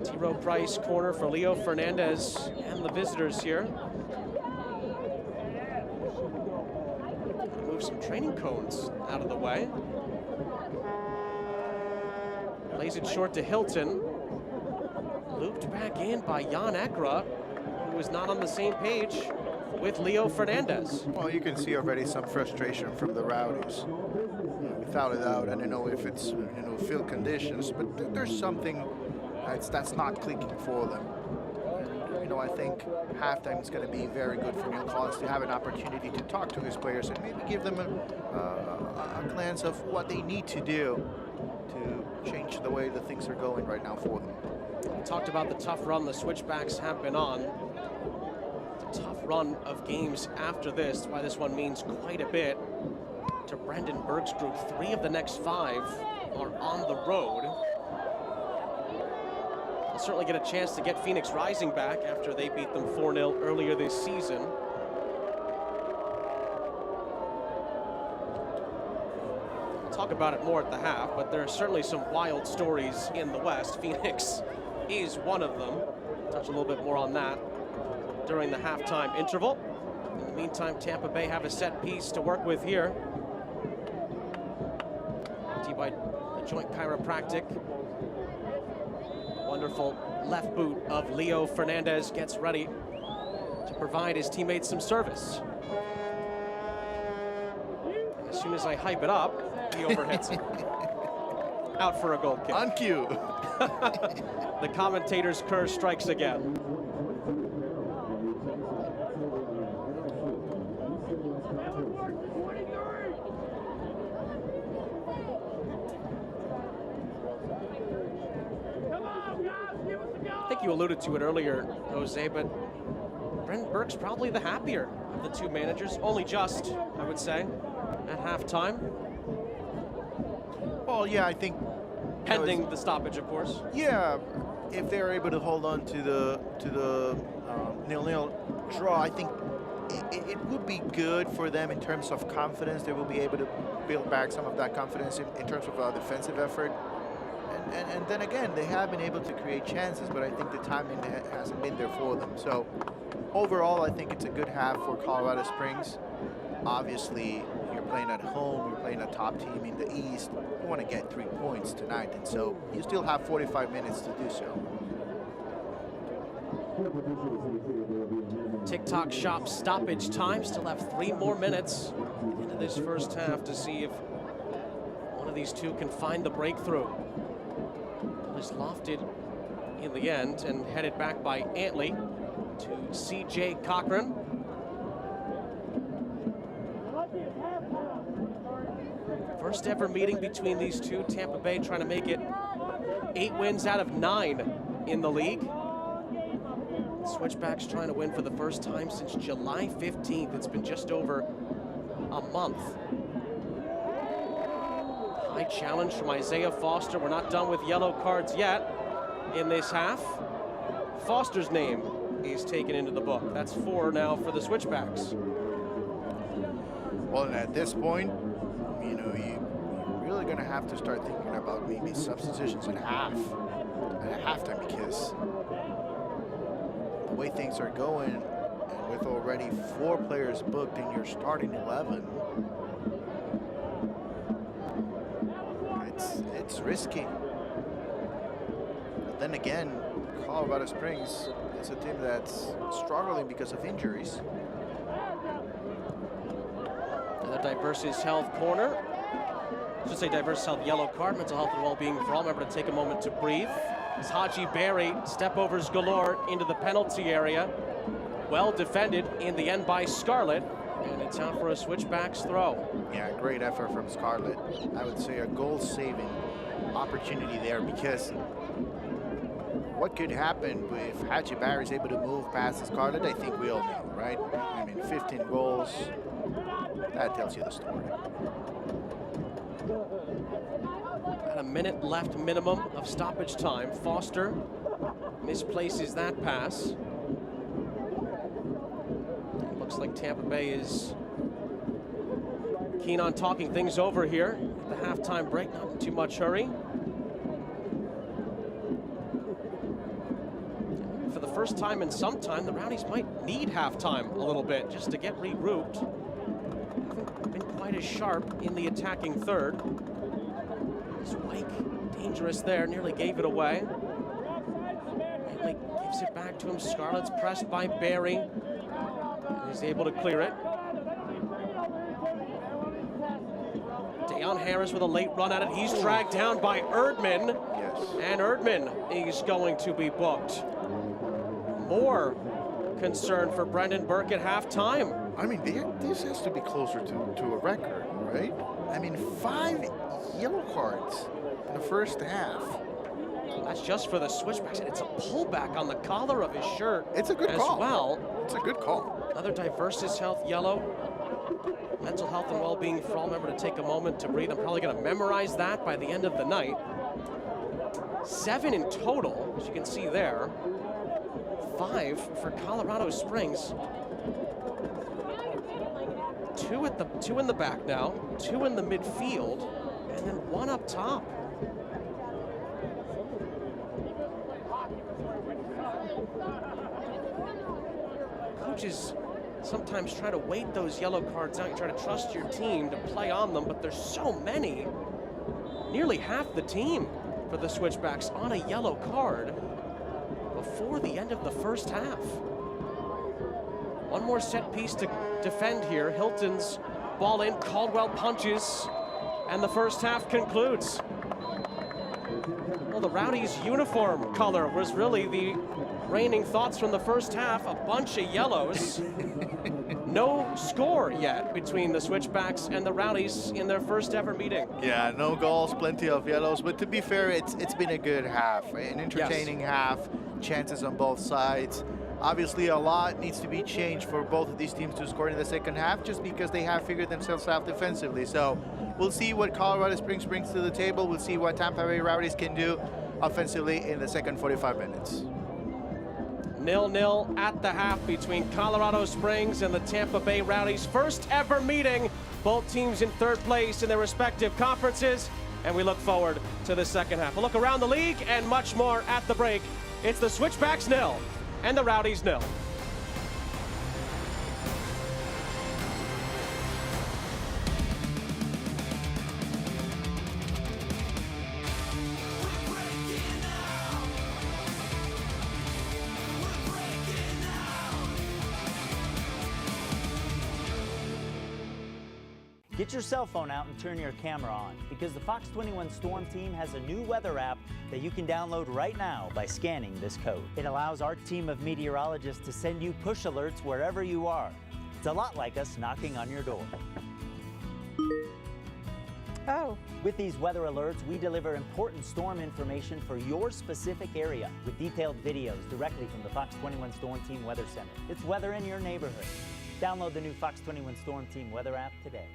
T-Row Price corner for Leo Fernandez and the visitors here. Move some training cones out of the way. Plays it short to Hilton. Looped back in by Jan Ekra, who was not on the same page with Leo Fernandez. Well, you can see already some frustration from the Rowdies. Without a doubt, I don't know if it's field conditions, but there's something that's not clicking for them. I think halftime is going to be very good for Neil Collins to have an opportunity to talk to his players and maybe give them a glance of what they need to do to change the way the things are going right now for them. We talked about the tough run the Switchbacks have been on. It's a tough run of games after this. That's why this one means quite a bit to Brendan Berg's group. 3 of the next 5 are on the road. They'll certainly get a chance to get Phoenix Rising back after they beat them 4-0 earlier this season. We'll talk about it more at the half, but there are certainly some wild stories in the West. Phoenix is one of them. Touch a little bit more on that during the halftime interval. In the meantime, Tampa Bay have a set piece to work with here. By the joint chiropractic. Wonderful left boot of Leo Fernandez gets ready to provide his teammates some service. And as soon as I hype it up, he overhits it. Out for a goal kick. On cue. The commentator's curse strikes again. I think you alluded to it earlier, Jose, but Brent Burke's probably the happier of the 2 managers. Only just, I would say, at halftime. Well, yeah, I think pending the stoppage, of course. Yeah, if they're able to hold on to the 0-0 draw, I think it would be good for them in terms of confidence. They will be able to build back some of that confidence in terms of defensive effort. And then again, they have been able to create chances, but I think the timing hasn't been there for them. So overall, I think it's a good half for Colorado Springs. Obviously, you're playing at home, you're playing a top team in the East. You want to get 3 points tonight, and so you still have 45 minutes to do so. TikTok shop stoppage time. Still have 3 more minutes into this first half to see if one of these 2 can find the breakthrough. Is lofted in the end and headed back by Antley to CJ Cochran. First ever meeting between these 2. Tampa Bay trying to make it 8 wins out of 9 in the league. Switchbacks trying to win for the first time since July 15th. It's been just over a month. High challenge from Isaiah Foster. We're not done with yellow cards yet in this half. Foster's name is taken into the book. That's 4 now for the Switchbacks. Well, and at this point, you know, you're really going to have to start thinking about maybe substitutions at halftime, because the way things are going, and with already 4 players booked in your starting 11, it's risky. But then again, Colorado Springs is a team that's struggling because of injuries. Another Diverse Health corner. I should say Diverse Health yellow card. Mental health and well-being for all. Remember to take a moment to breathe. As Haji Berry, step-overs galore into the penalty area. Well defended in the end by Scarlett. And it's out for a Switchbacks throw. Yeah, great effort from Scarlett. I would say a goal-saving opportunity there, because what could happen if Haji Barry is able to move past Scarlett? I think we all know, right? I mean, 15 goals, that tells you the story. About a minute left minimum of stoppage time. Foster misplaces that pass. Looks like Tampa Bay is keen on talking things over here at the halftime break. Not in too much hurry. For the first time in some time, the Rowdies might need halftime a little bit just to get regrouped. Haven't been quite as sharp in the attacking third. Spike, dangerous there, nearly gave it away. Antley gives it back to him. Scarlett's pressed by Barry. He's able to clear it. Deion Harris with a late run at it. He's dragged down by Erdman. Yes. And Erdman is going to be booked. or concern for Brendan Burke at halftime. I mean, this has to be closer to a record, right? I mean, 5 yellow cards in the first half. That's just for the Switchbacks, and it's a pullback on the collar of his shirt. It's a good call. As well. It's a good call. Another Diversis Health yellow. Mental health and well-being for all. Remember to take a moment to breathe. I'm probably going to memorize that by the end of the night. 7 in total, as you can see there. 5 for Colorado Springs. 2 in the back now, 2 in the midfield, and then 1 up top. Coaches sometimes try to wait those yellow cards out. You try to trust your team to play on them, but there's so many. Nearly half the team for the Switchbacks on a yellow card before the end of the first half. One more set piece to defend here. Hilton's ball in, Caldwell punches, and the first half concludes. Well, the Rowdies' uniform color was really the reigning thoughts from the first half. A bunch of yellows. No score yet between the Switchbacks and the Rowdies in their first ever meeting. Yeah, no goals, plenty of yellows, but to be fair, it's been a good half, an entertaining half, chances on both sides. Obviously, a lot needs to be changed for both of these teams to score in the second half, just because they have figured themselves out defensively. So we'll see what Colorado Springs brings to the table. We'll see what Tampa Bay Rowdies can do offensively in the second 45 minutes. 0-0 at the half between Colorado Springs and the Tampa Bay Rowdies. First ever meeting, both teams in third place in their respective conferences, and we look forward to the second half. We'll look around the league and much more at the break. It's the Switchbacks 0 and the Rowdies 0. Get your cell phone out and turn your camera on, because the Fox 21 Storm Team has a new weather app that you can download right now by scanning this code. It allows our team of meteorologists to send you push alerts wherever you are. It's a lot like us knocking on your door. Oh. With these weather alerts, we deliver important storm information for your specific area with detailed videos directly from the Fox 21 Storm Team Weather Center. It's weather in your neighborhood. Download the new Fox 21 Storm Team weather app today.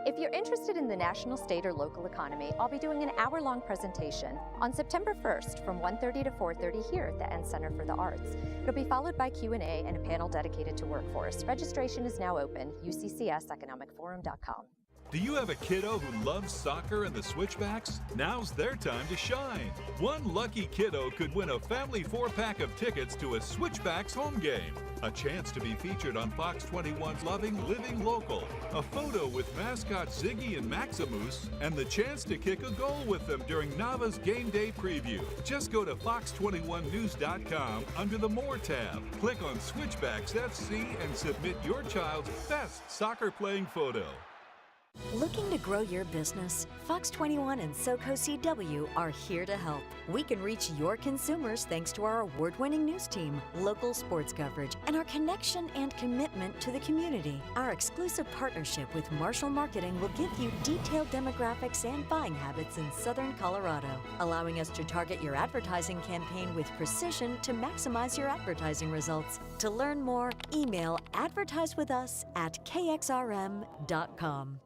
If you're interested in the national, state, or local economy, I'll be doing an hour-long presentation on September 1st from 1:30 to 4:30 here at the Enns Center for the Arts. It'll be followed by Q&A and a panel dedicated to workforce. Registration is now open, uccseconomicforum.com. Do you have a kiddo who loves soccer and the Switchbacks? Now's their time to shine. One lucky kiddo could win a family 4-pack of tickets to a Switchbacks home game. A chance to be featured on Fox 21's Loving Living Local. A photo with mascot Ziggy and Maximus, and the chance to kick a goal with them during Nava's game day preview. Just go to fox21news.com under the More tab. Click on Switchbacks FC and submit your child's best soccer playing photo. Looking to grow your business? Fox 21 and SoCo CW are here to help. We can reach your consumers thanks to our award-winning news team, local sports coverage, and our connection and commitment to the community. Our exclusive partnership with Marshall Marketing will give you detailed demographics and buying habits in Southern Colorado, allowing us to target your advertising campaign with precision to maximize your advertising results. To learn more, email advertisewithus@kxrm.com.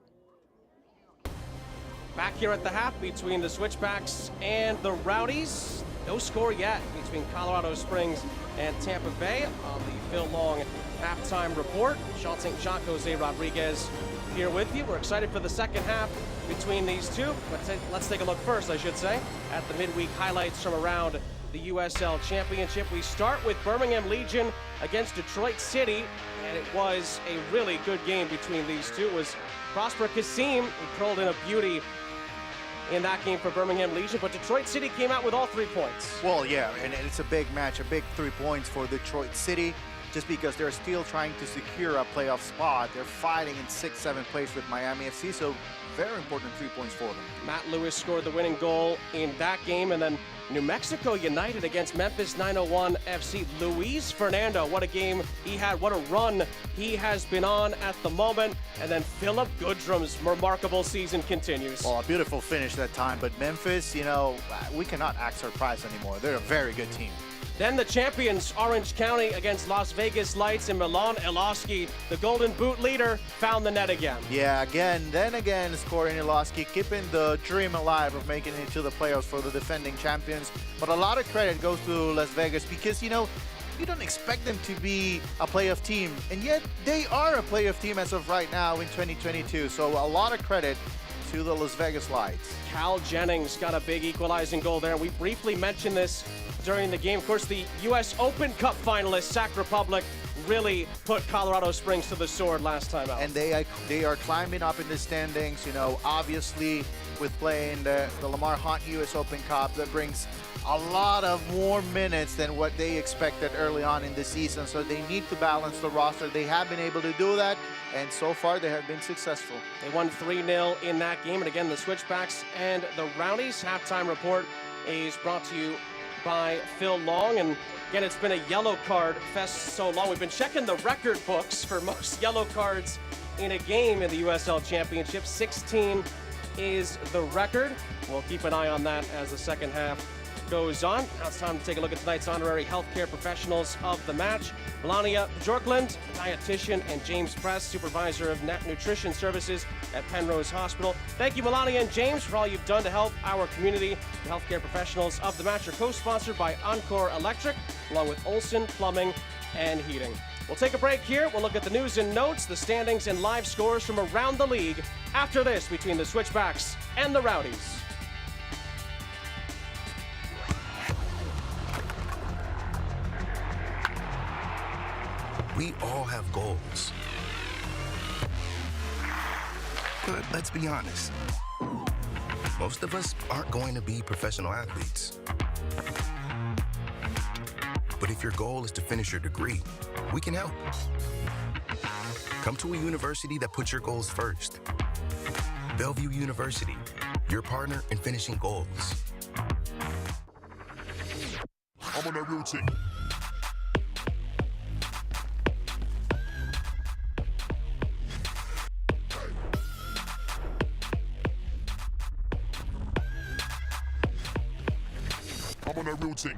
Back here at the half between the Switchbacks and the Rowdies. No score yet between Colorado Springs and Tampa Bay on the Phil Long halftime report. Sean St. Jacques, Jose Rodriguez here with you. We're excited for the second half between these two. Let's take a look first, I should say, at the midweek highlights from around the USL Championship. We start with Birmingham Legion against Detroit City, and it was a really good game between these two. It was Prosper Kasim who curled in a beauty in that game for Birmingham Legion, but Detroit City came out with all 3 points. Well, yeah, and it's a big match, a big 3 points for Detroit City, just because they're still trying to secure a playoff spot. They're fighting in 6th, 7th place with Miami FC, so very important 3 points for them. Matt Lewis scored the winning goal in that game, and then New Mexico United against Memphis 901 FC. Luis Fernando, what a game he had, what a run he has been on at the moment. And then Philip Goodrum's remarkable season continues. Well, a beautiful finish that time, but Memphis, you know, we cannot act surprised anymore. They're a very good team. Then the champions, Orange County against Las Vegas Lights, and Milan Iloski, the Golden Boot leader, found the net again. Yeah, again, scoring Iloski, keeping the dream alive of making it to the playoffs for the defending champions. But a lot of credit goes to Las Vegas because, you know, you don't expect them to be a playoff team, and yet they are a playoff team as of right now in 2022. So a lot of credit to the Las Vegas Lights. Cal Jennings got a big equalizing goal there. We briefly mentioned this during the game. Of course, the U.S. Open Cup finalist, Sac Republic, really put Colorado Springs to the sword last time out. And they are climbing up in the standings, you know, obviously with playing the Lamar Hunt U.S. Open Cup. That brings a lot of more minutes than what they expected early on in the season. So they need to balance the roster. They have been able to do that, and so far they have been successful. They won 3-0 in that game. And again, the Switchbacks and the Rowdies. Halftime report is brought to you by Phil Long. And again, it's been a yellow card fest so long. We've been checking the record books for most yellow cards in a game in the USL Championship. 16 is the record. We'll keep an eye on that as the second half goes on. Now it's time to take a look at tonight's honorary healthcare professionals of the match. Melania Bjorklund, dietitian, and James Press, supervisor of nutrition services at Penrose Hospital. Thank you, Melania and James, for all you've done to help our community. The healthcare professionals of the match are co-sponsored by Encore Electric, along with Olson Plumbing and Heating. We'll take a break here. We'll look at the news and notes, the standings, and live scores from around the league after this between the Switchbacks and the Rowdies. We all have goals. But let's be honest, most of us aren't going to be professional athletes. But if your goal is to finish your degree, we can help. Come to a university that puts your goals first. Bellevue University, your partner in finishing goals. I'm on that routine. I'm on that routine.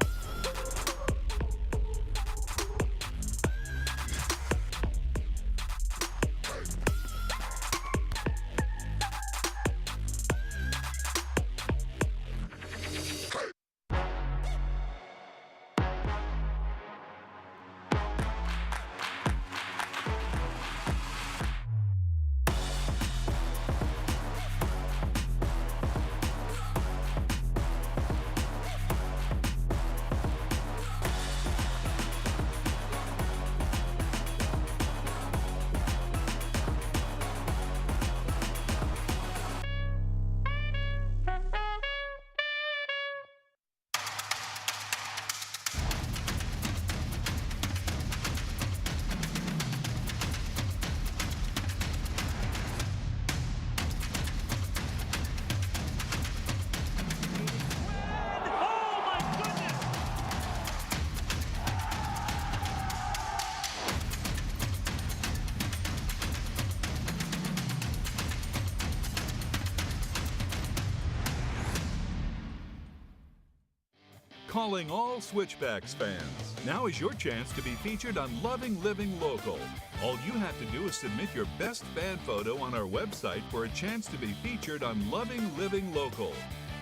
Calling all Switchbacks fans. Now is your chance to be featured on Loving Living Local. All you have to do is submit your best fan photo on our website for a chance to be featured on Loving Living Local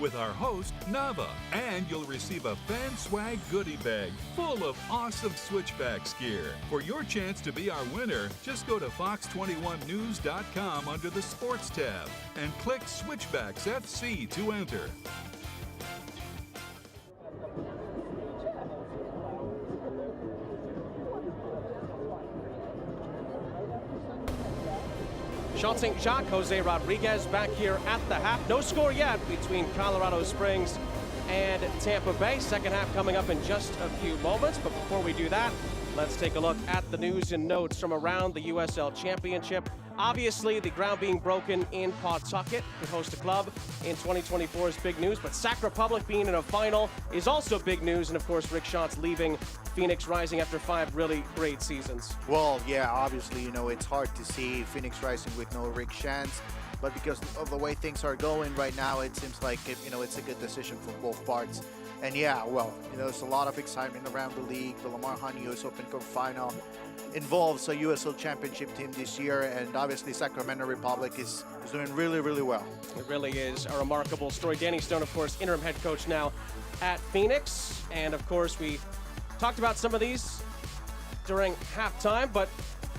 with our host, Nava. And you'll receive a fan swag goodie bag full of awesome Switchbacks gear. For your chance to be our winner, just go to fox21news.com under the Sports tab and click Switchbacks FC to enter. Sean St. Jacques, Jose Rodriguez back here at the half. No score yet between Colorado Springs and Tampa Bay. Second half coming up in just a few moments. But before we do that, let's take a look at the news and notes from around the USL Championship. Obviously, the ground being broken in Pawtucket to host a club in 2024 is big news, but Sac Republic being in a final is also big news, and of course, Rick Schantz leaving Phoenix Rising after 5 really great seasons. Well, yeah, obviously, it's hard to see Phoenix Rising with no Rick Schantz, but because of the way things are going right now, it seems like it's a good decision for both parts. And yeah, well, there's a lot of excitement around the league. The Lamar Hunt US Open Cup final involves a USL Championship team this year, and obviously Sacramento Republic is doing really, really well. It really is a remarkable story. Danny Stone, of course, interim head coach now at Phoenix, and of course we talked about some of these during halftime, but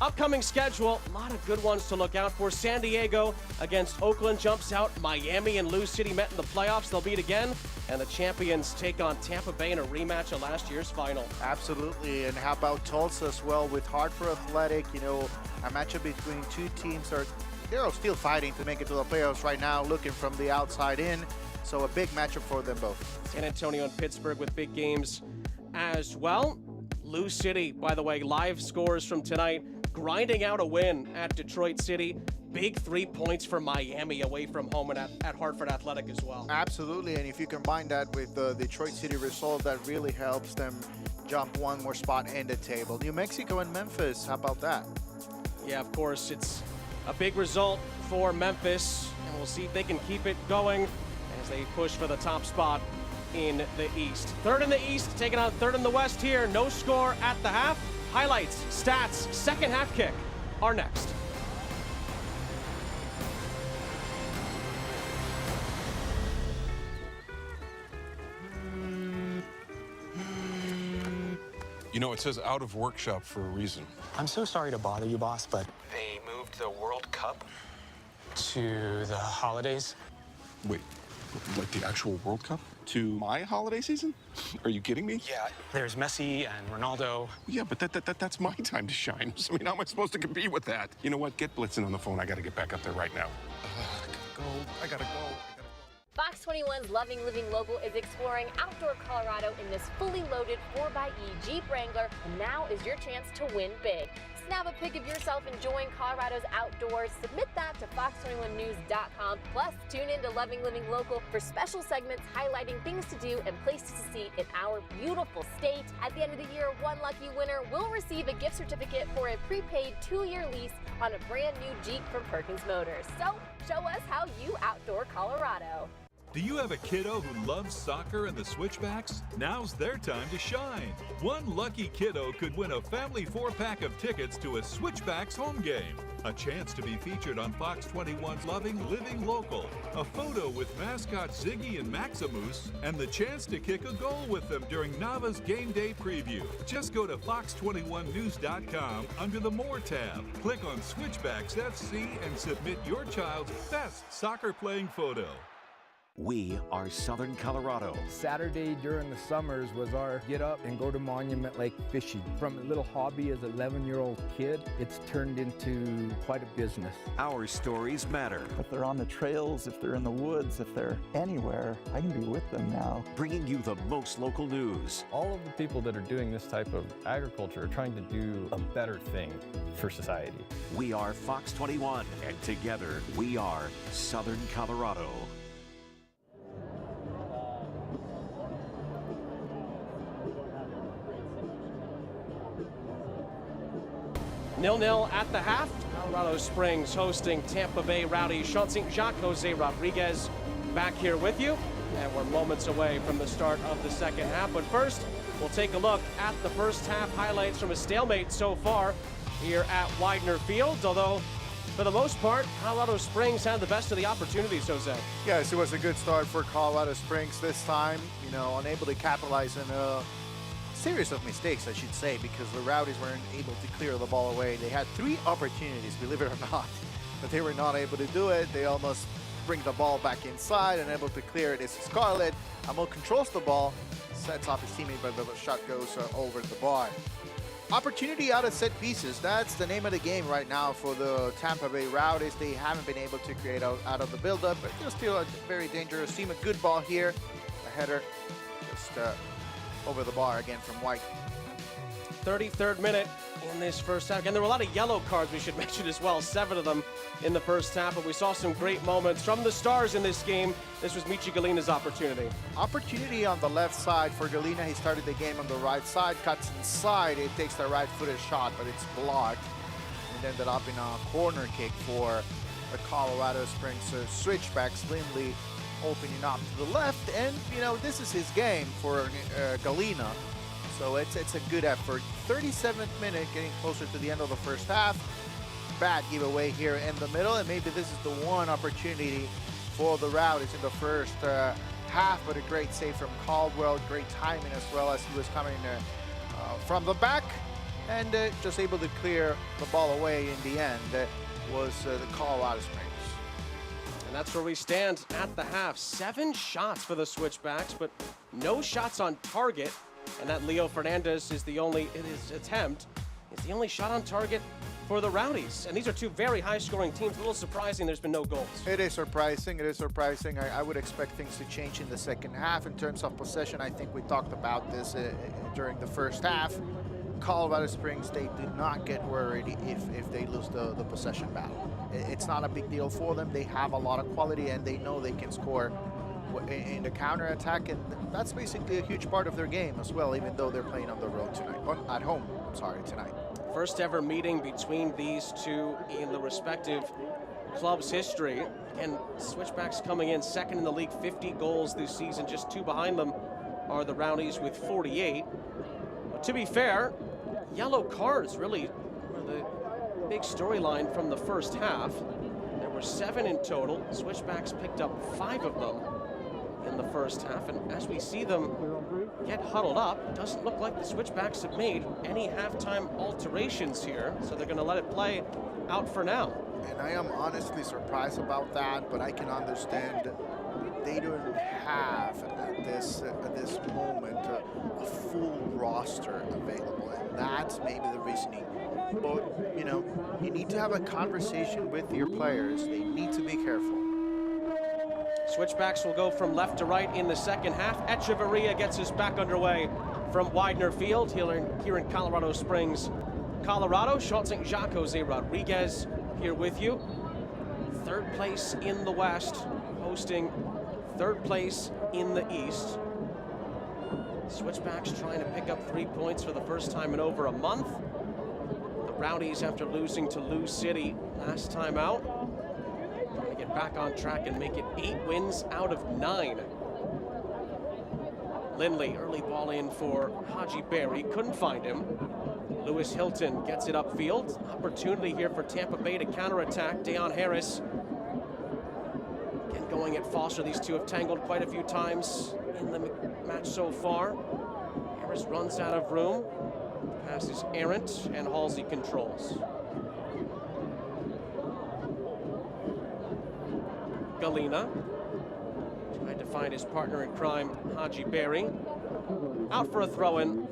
upcoming schedule, a lot of good ones to look out for. San Diego against Oakland jumps out. Miami and Lou City met in the playoffs. They'll meet again. And the champions take on Tampa Bay in a rematch of last year's final. Absolutely. And how about Tulsa as well with Hartford Athletic? A matchup between two teams they're still fighting to make it to the playoffs right now, looking from the outside in. So a big matchup for them both. San Antonio and Pittsburgh with big games as well. Lou City, by the way, live scores from tonight, grinding out a win at Detroit City. Big 3 points for Miami away from home and at Hartford Athletic as well. Absolutely, and if you combine that with the Detroit City result, that really helps them jump one more spot in the table. New Mexico and Memphis, how about that? Yeah, of course, it's a big result for Memphis, and we'll see if they can keep it going as they push for the top spot in the East. Third in the East, taking on third in the West here. No score at the half. Highlights, stats, second half kick are next. It says out of workshop for a reason. I'm so sorry to bother you, boss, but they moved the World Cup to the holidays. Wait, like the actual World Cup? To my holiday season? Are you kidding me? Yeah, there's Messi and Ronaldo. Yeah, but that's my time to shine. So, how am I supposed to compete with that? You know what? Get Blitzen on the phone. I got to get back up there right now. I gotta go. Fox 21's Loving Living Local is exploring outdoor Colorado in this fully loaded 4xe Jeep Wrangler, and now is your chance to win big. Snap a pic of yourself enjoying Colorado's outdoors, submit that to fox21news.com, plus tune in to Loving Living Local for special segments highlighting things to do and places to see in our beautiful state. At the end of the year, one lucky winner will receive a gift certificate for a prepaid 2-year lease on a brand new Jeep from Perkins Motors. So, show us how you outdoor Colorado. Do you have a kiddo who loves soccer and the Switchbacks? Now's their time to shine. One lucky kiddo could win a family 4-pack of tickets to a Switchbacks home game, a chance to be featured on Fox 21's Loving Living Local, a photo with mascot Ziggy and Maximus, and the chance to kick a goal with them during Nava's game day preview. Just go to fox21news.com under the More tab. Click on Switchbacks FC and submit your child's best soccer playing photo. We are Southern Colorado. Saturday during the summers was our get up and go to Monument Lake fishing. From a little hobby as an 11-year-old kid, it's turned into quite a business. Our stories matter. If they're on the trails, if they're in the woods, if they're anywhere, I can be with them now. Bringing you the most local news. All of the people that are doing this type of agriculture are trying to do a better thing for society. We are Fox 21, and together we are Southern Colorado. 0-0 at the half. Colorado Springs hosting Tampa Bay Rowdies. Sean St. Jacques, Jose Rodriguez back here with you. And we're moments away from the start of the second half. But first, we'll take a look at the first half highlights from a stalemate so far here at Widener Field. Although, for the most part, Colorado Springs had the best of the opportunities, Jose. Yes, it was a good start for Colorado Springs this time. Unable to capitalize on a series of mistakes, I should say, because the Rowdies weren't able to clear the ball away. They had 3 opportunities, believe it or not, but they were not able to do it. They almost bring the ball back inside and able to clear it. It's Scarlett. Amo controls the ball, sets off his teammate, but the shot goes over the bar. Opportunity out of set pieces. That's the name of the game right now for the Tampa Bay Rowdies. They haven't been able to create out of the build-up, but they're still a very dangerous team. A good ball here. A header just over the bar again from White. 33rd minute in this first half. Again, there were a lot of yellow cards we should mention as well, 7 of them in the first half, but we saw some great moments from the stars in this game. This was Michi Galina's opportunity. Opportunity on the left side for Galina. He started the game on the right side, cuts inside. It takes the right-footed shot, but it's blocked. It ended up in a corner kick for the Colorado Springs Switchbacks. Lindley opening up to the left, and you know, this is his game for Galina. So it's a good effort. 37th minute, getting closer to the end of the first half. Bad giveaway here in the middle, and maybe this is the one opportunity for the Rowdies in the first half, but a great save from Caldwell, great timing as well as he was coming from the back, and just able to clear the ball away in the end was the Colorado Springs. And that's where we stand at the half. 7 shots for the Switchbacks, but no shots on target. And that Leo Fernandez is the only, his attempt is the only shot on target for the Rowdies. And these are 2 very high-scoring teams. A little surprising there's been no goals. It is surprising. It is surprising. I would expect things to change in the second half. In terms of possession, I think we talked about this during the first half. Colorado Springs, they do not get worried if they lose the possession battle. It's not a big deal for them. They have a lot of quality, and they know they can score in the counter attack, and that's basically a huge part of their game as well, even though they're playing on the road tonight, at home, I'm sorry, tonight. First ever meeting between these two in the respective club's history. And Switchbacks coming in second in the league, 50 goals this season. Just 2 behind them are the Rowdies with 48. But to be fair, yellow cards really were the big storyline from the first half. There were 7 in total. Switchbacks picked up 5 of them in the first half, and as we see them get huddled up, it doesn't look like the Switchbacks have made any halftime alterations here, so they're going to let it play out for now. And I am honestly surprised about that, but I can understand they don't have at this moment a full roster available, and that's maybe the reasoning. But you know, you need to have a conversation with your players. They need to be careful. Switchbacks will go from left to right in the second half. Echeverria gets us back underway from Widener Field here in Colorado Springs, Colorado. Sean St. Jacques, Jose Rodriguez here with you. 3rd place in the West, hosting 3rd place in the East. Switchbacks trying to pick up 3 points for the first time in over a month. The Rowdies, after losing to Lou City last time out, trying to get back on track and make it 8 wins out of 9. Lindley, early ball in for Haji Berry, couldn't find him. Lewis Hilton gets it upfield. Opportunity here for Tampa Bay to counterattack. Deon Harris again going at Foster. These two have tangled quite a few times in the match so far. Harris runs out of room. Pass is errant, and Halsey controls. Galina tried to find his partner in crime, Haji Berry. Out for a throw-in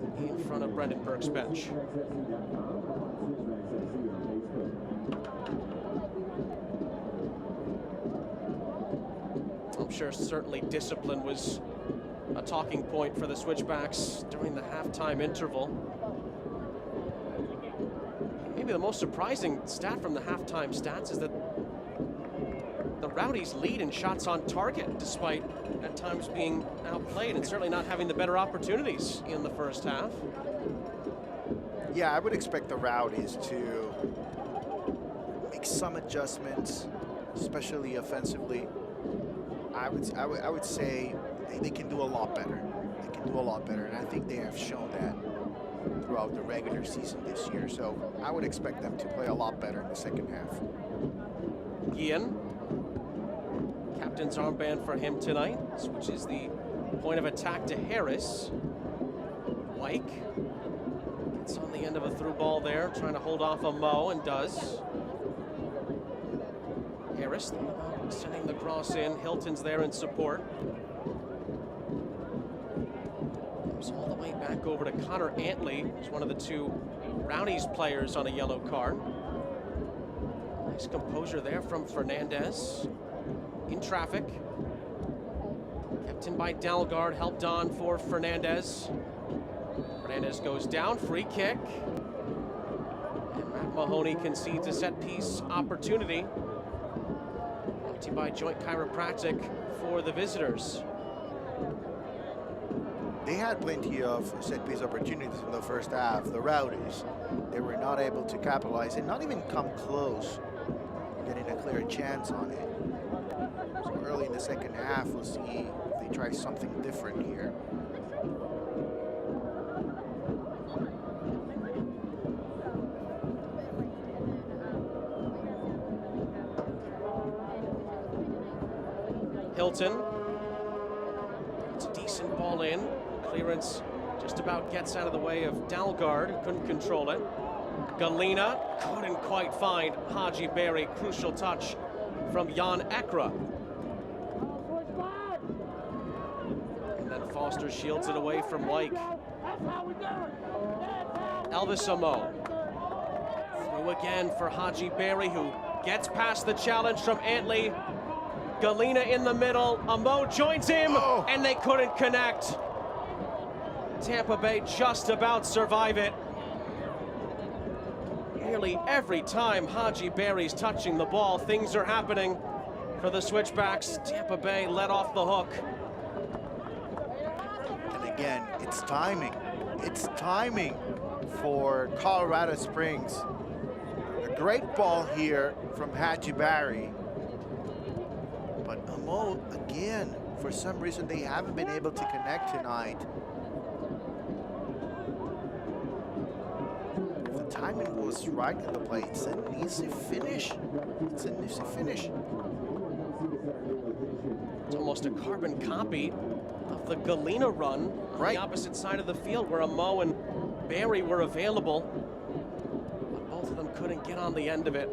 front of Brendan Burke's bench. I'm sure certainly discipline was a talking point for the Switchbacks during the halftime interval. Maybe the most surprising stat from the halftime stats is that the Rowdies lead in shots on target, despite at times being outplayed and certainly not having the better opportunities in the first half. Yeah, I would expect the Rowdies to make some adjustments, especially offensively. I would say they can do a lot better. They can do a lot better, and I think they have shown that throughout the regular season this year. So I would expect them to play a lot better in the second half. Ian, captain's armband for him tonight, switches the point of attack to Harris. White gets on the end of a through ball there, trying to hold off a Mo, and does. Harris sending the cross in. Hilton's there in support. Comes all the way back over to Connor Antley, who's one of the 2 Rowdies players on a yellow card. Nice composure there from Fernandez. In traffic. Kept in by Dalgard, helped on for Fernandez. Fernandez goes down, free kick. And Matt Mahoney concedes a set-piece opportunity. Brought to you by Joint Chiropractic for the visitors. They had plenty of set-piece opportunities in the first half. The Rowdies, they were not able to capitalize and not even come close to getting a clear chance on it. So early in the second half, we'll see if they try something different here. Hilton. It's a decent ball in. Clearance just about gets out of the way of Dalgard, who couldn't control it. Galina couldn't quite find Haji Berry. Crucial touch from Jan Ekra. And then Foster shields it away from Wyke. Elvis Amo. Through again for Haji Berry, who gets past the challenge from Antley. Galina in the middle. Amo joins him, and they couldn't connect. Tampa Bay just about survive it. Nearly every time Haji Berry's touching the ball, things are happening for the Switchbacks. Tampa Bay let off the hook. And again, it's timing. It's timing for Colorado Springs. A great ball here from Haji Berry. But Amo, again, for some reason, they haven't been able to connect tonight. The timing was right in the play. It's an easy finish. It's an easy finish. It's almost a carbon copy of the Galina run on the opposite side of the field where Amo and Berry were available. But both of them couldn't get on the end of it.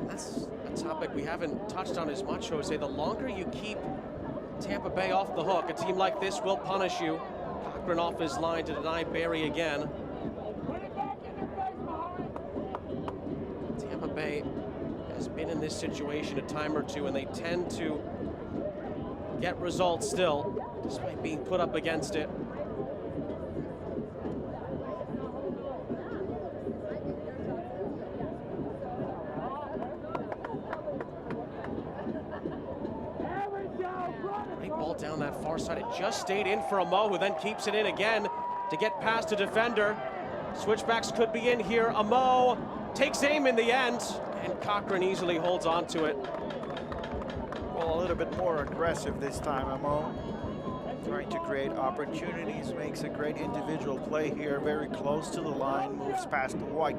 That's a topic we haven't touched on as much, Jose. The longer you keep Tampa Bay off the hook, a team like this will punish you. Cochran off his line to deny Berry again. Tampa Bay has been in this situation a time or two, and they tend to get results still, despite being put up against it. Down that far side. It just stayed in for Amo, who then keeps it in again to get past a defender. Switchbacks could be in here. Amo takes aim in the end, and Cochran easily holds on to it. Well, a little bit more aggressive this time, Amo. Trying to create opportunities, makes a great individual play here, very close to the line, moves past the White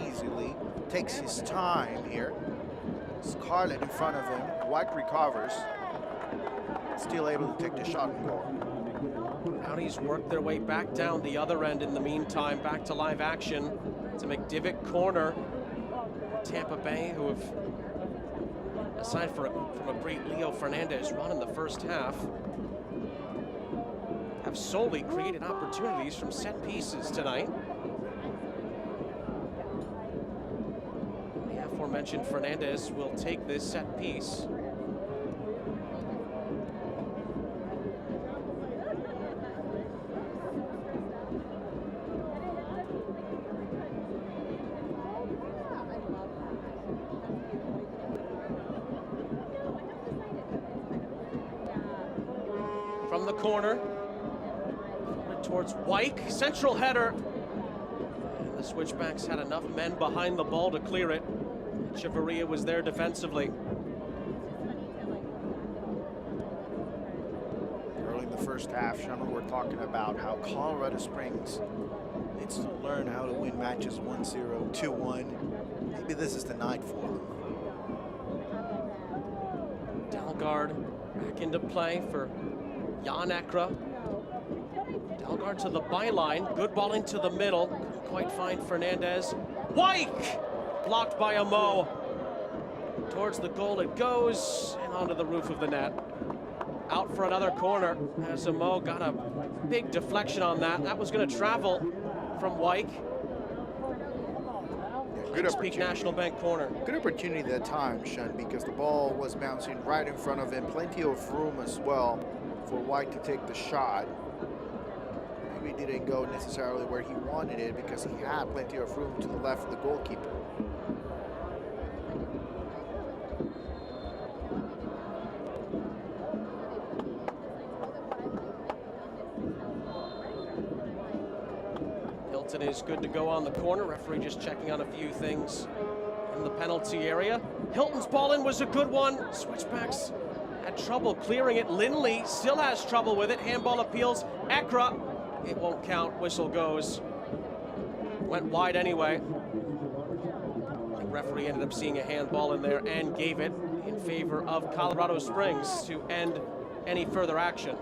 easily, takes his time here. Scarlett in front of him, White recovers. Still able to take the shot and goal. Rowdies work their way back down the other end in the meantime, back to live action. It's a McDivitt corner. Tampa Bay, who have, aside from a great Leo Fernandez run in the first half, have solely created opportunities from set pieces tonight. The aforementioned Fernandez will take this set piece. From the corner, towards Wyke, central header. And the Switchbacks had enough men behind the ball to clear it. Chavarria was there defensively. Early in the first half, Shannon, we're talking about how Colorado Springs needs to learn how to win matches 1-0, 2-1. Maybe this is the night for them. Dalgard back into play for Jan Ekra. Dalgard to the byline. Good ball into the middle. Couldn't quite find Fernandez. Wyke! Blocked by Amo. Towards the goal it goes, and onto the roof of the net. Out for another corner as Amo got a big deflection on that. That was going to travel from Wyke. Speak National Bank corner. Good opportunity that time, Sean, because the ball was bouncing right in front of him. Plenty of room as well for White to take the shot. Maybe didn't go necessarily where he wanted it because he had plenty of room to the left of the goalkeeper. Hilton is good to go on the corner. Referee just checking on a few things in the penalty area. Hilton's ball in was a good one. Switchbacks had trouble clearing it. Lindley still has trouble with it. Handball appeals. Ekra, it won't count. Whistle goes. Went wide anyway. The referee ended up seeing a handball in there and gave it in favor of Colorado Springs to end any further action.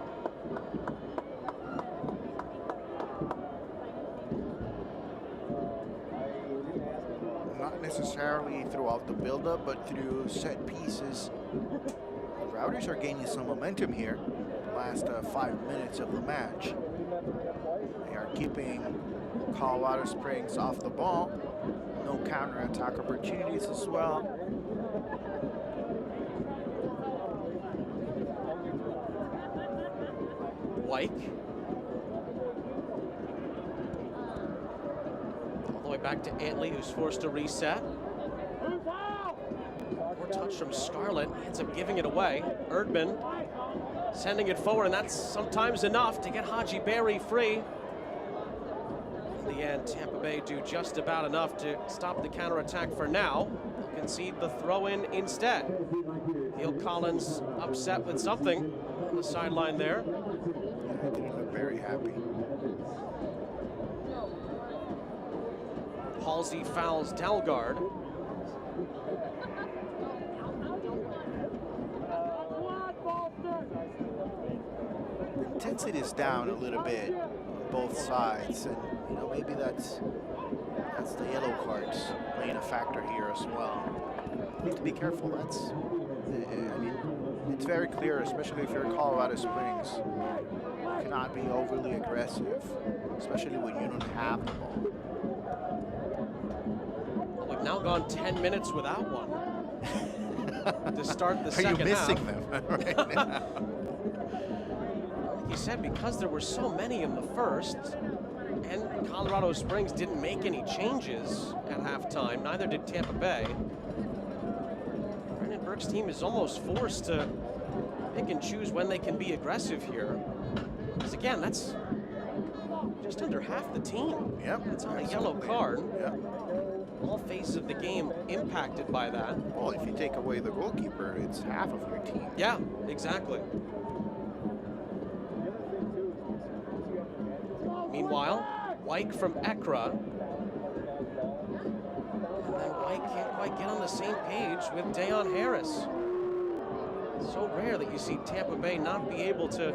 Not necessarily throughout the build-up, but through set pieces. The Rowdies are gaining some momentum here. The last 5 minutes of the match. They are keeping Colorado Springs off the ball. No counter-attack opportunities as well. Wyke. All the way back to Antley, who's forced to reset. More touch from Scarlett. He ends up giving it away. Erdman sending it forward, and that's sometimes enough to get Haji Berry free. In the end, Tampa Bay do just about enough to stop the counterattack for now. They'll concede the throw-in instead. Neil Collins upset with something on the sideline there. They look very happy. Halsey fouls Dalgard. The intensity is down a little bit on both sides, and you know, maybe that's the yellow cards playing a factor here as well. You have to be careful. I mean, it's very clear, especially if you're Colorado Springs. You cannot be overly aggressive, especially when you don't have the ball. Well, we've now gone 10 minutes without one to start the second half. Are you missing them right now? Like you said, because there were so many in the first, and Colorado Springs didn't make any changes at halftime, neither did Tampa Bay. Brendan Burke's team is almost forced to pick and choose when they can be aggressive here. Because again, that's just under half the team. Yep. That's on a yellow card. Yep. All phases of the game impacted by that. Well, if you take away the goalkeeper, it's half of your team. Yeah, exactly. Meanwhile, Wyke from Ekra. And then Wyke can't quite get on the same page with Dayon Harris. So rare that you see Tampa Bay not be able to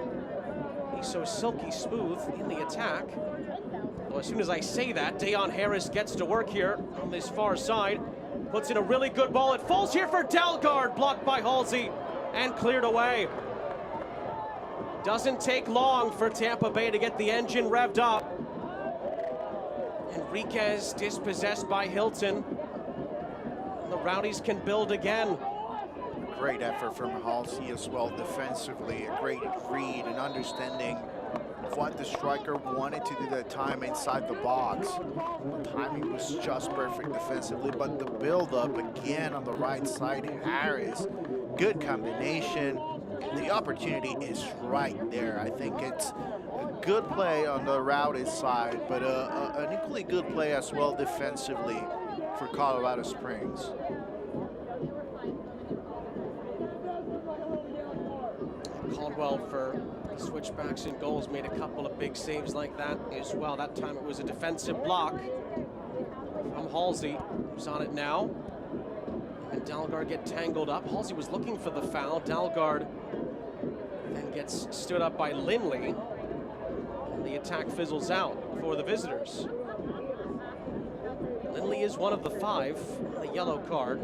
be so silky smooth in the attack. Well, as soon as I say that, Dayon Harris gets to work here on this far side. Puts in a really good ball. It falls here for Dalgard, blocked by Halsey and cleared away. Doesn't take long for Tampa Bay to get the engine revved up. Enriquez dispossessed by Hilton. The Rowdies can build again. Great effort from Halsey as well defensively. A great read and understanding of what the striker wanted to do that time inside the box. The timing was just perfect defensively, but the build-up again on the right side, Harris, good combination. The opportunity is right there. I think it's a good play on the Rowdies side, but an equally good play as well defensively for Colorado Springs. Caldwell for the Switchbacks in goals made a couple of big saves like that as well. That time it was a defensive block from Halsey, who's on it now. And Dalgard get tangled up. Halsey was looking for the foul. Dalgard then gets stood up by Lindley. And the attack fizzles out for the visitors. Lindley is one of the 5, the yellow card.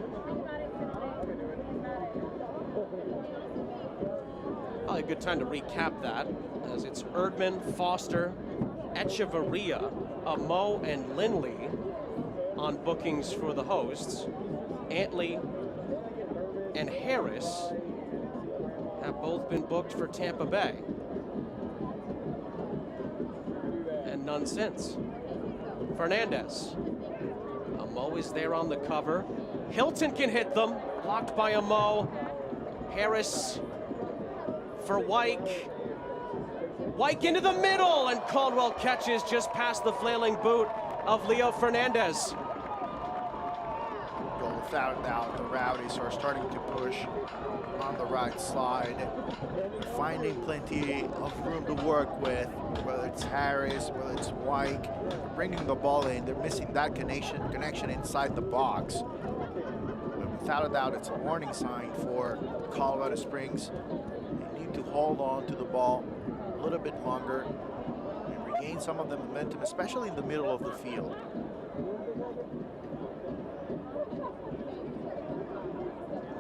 Probably a good time to recap that, as it's Erdman, Foster, Echeverria, Amo, and Lindley on on bookings for the hosts. Antley and Harris have both been booked for Tampa Bay. And none since. Fernandez. Amo is there on the cover. Hilton can hit them. Blocked by Amo. Harris for Wyke. Wyke into the middle, and Caldwell catches just past the flailing boot of Leo Fernandez. Well, without a doubt, the Rowdies are starting to push on the right side, finding plenty of room to work with, whether it's Harris, whether it's Wyke, bringing the ball in. They're missing that connection inside the box. But without a doubt, it's a warning sign for Colorado Springs. They need to hold on to the ball a little bit longer and regain some of the momentum, especially in the middle of the field.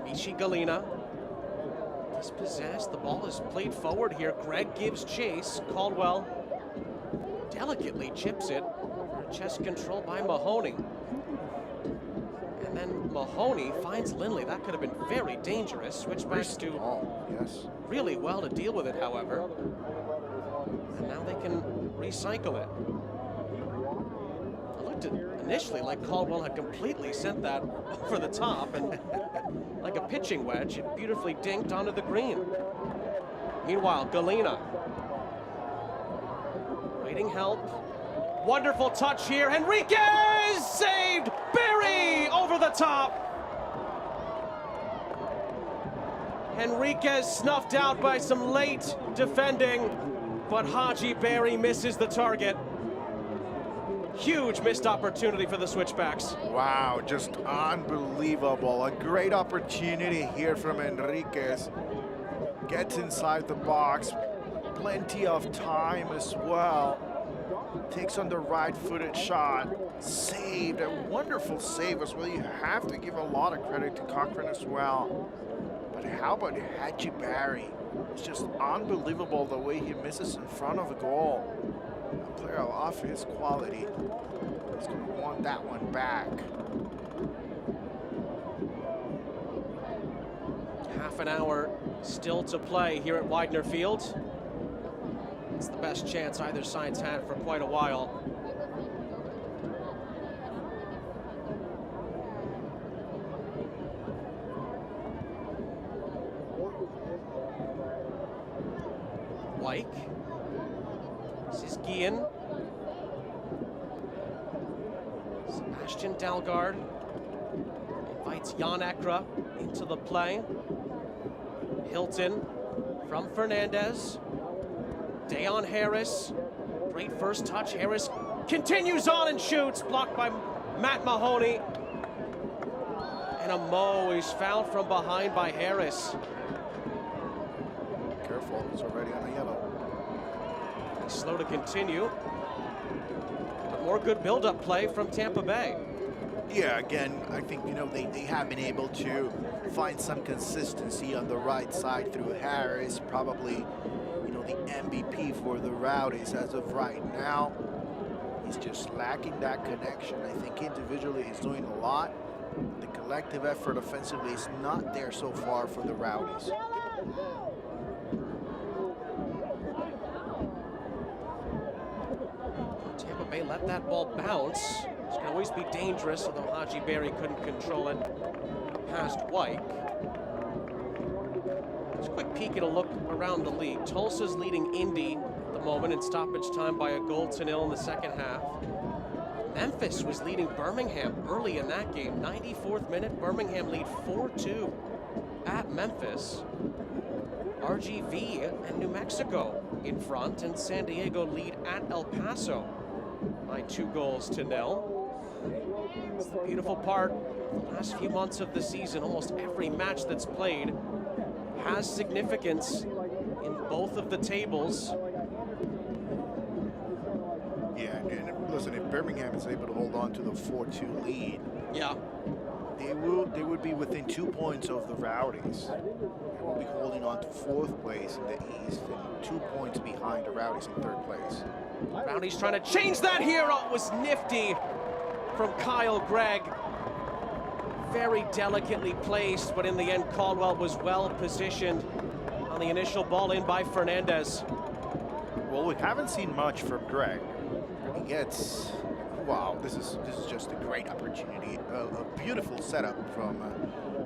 Michi Galina dispossessed. The ball is played forward here. Greg gives chase. Caldwell delicately chips it. Chest control by Mahoney. And then Mahoney finds Lindley. That could have been very dangerous. Switchbacks do really well to deal with it, however. And now they can recycle it. It looked initially like Caldwell had completely sent that over the top, and like a pitching wedge, it beautifully dinked onto the green. Meanwhile, Galina waiting help. Wonderful touch here. Henriquez saved. Berry over the top. Henriquez snuffed out by some late defending, but Haji Berry misses the target. Huge missed opportunity for the Switchbacks. Wow, just unbelievable. A great opportunity here from Henriquez. Gets inside the box. Plenty of time as well. Takes on the right-footed shot. Saved. A wonderful save as well. You have to give a lot of credit to Cochran as well. But how about Haji Berry? It's just unbelievable the way he misses in front of the goal. A player of his quality is going to want that one back. Half an hour still to play here at Widener Field. It's the best chance either side's had for quite a while. Wyke. This is Guillen. Sebastian Dalgard invites Jan Ekra into the play. Hilton from Fernandez. Dayon Harris. Great first touch. Harris continues on and shoots. Blocked by Matt Mahoney. And Amo is fouled from behind by Harris. Careful, he's already on a yellow. He's slow to continue. But more good build-up play from Tampa Bay. Yeah, again, I think, you know, they have been able to find some consistency on the right side through Harris. Probably, you know, the MVP for the Rowdies as of right now. He's just lacking that connection. I think individually he's doing a lot. The collective effort offensively is not there so far for the Rowdies. Tampa Bay let that ball bounce. It's going to always be dangerous, although Haji Berry couldn't control it past Wyke. Just a quick peek at a look around the league. Tulsa's leading Indy at the moment in stoppage time by a 1-0 in the second half. Memphis was leading Birmingham early in that game. 94th minute, Birmingham lead 4-2 at Memphis. RGV and New Mexico in front, and San Diego lead at El Paso by 2-0. It's the beautiful part. The last few months of the season, almost every match that's played has significance in both of the tables. Yeah, and listen, if Birmingham is able to hold on to the 4-2 lead, yeah, they would be within 2 points of the Rowdies. They will be holding on to 4th place in the East and 2 points behind the Rowdies in 3rd place. Rowdies trying to change that here. Oh, it was nifty from Kyle Gregg. Very delicately placed, but in the end, Caldwell was well positioned on the initial ball in by Fernandez. Well, we haven't seen much from Gregg. He gets, wow, this is just a great opportunity. A beautiful setup from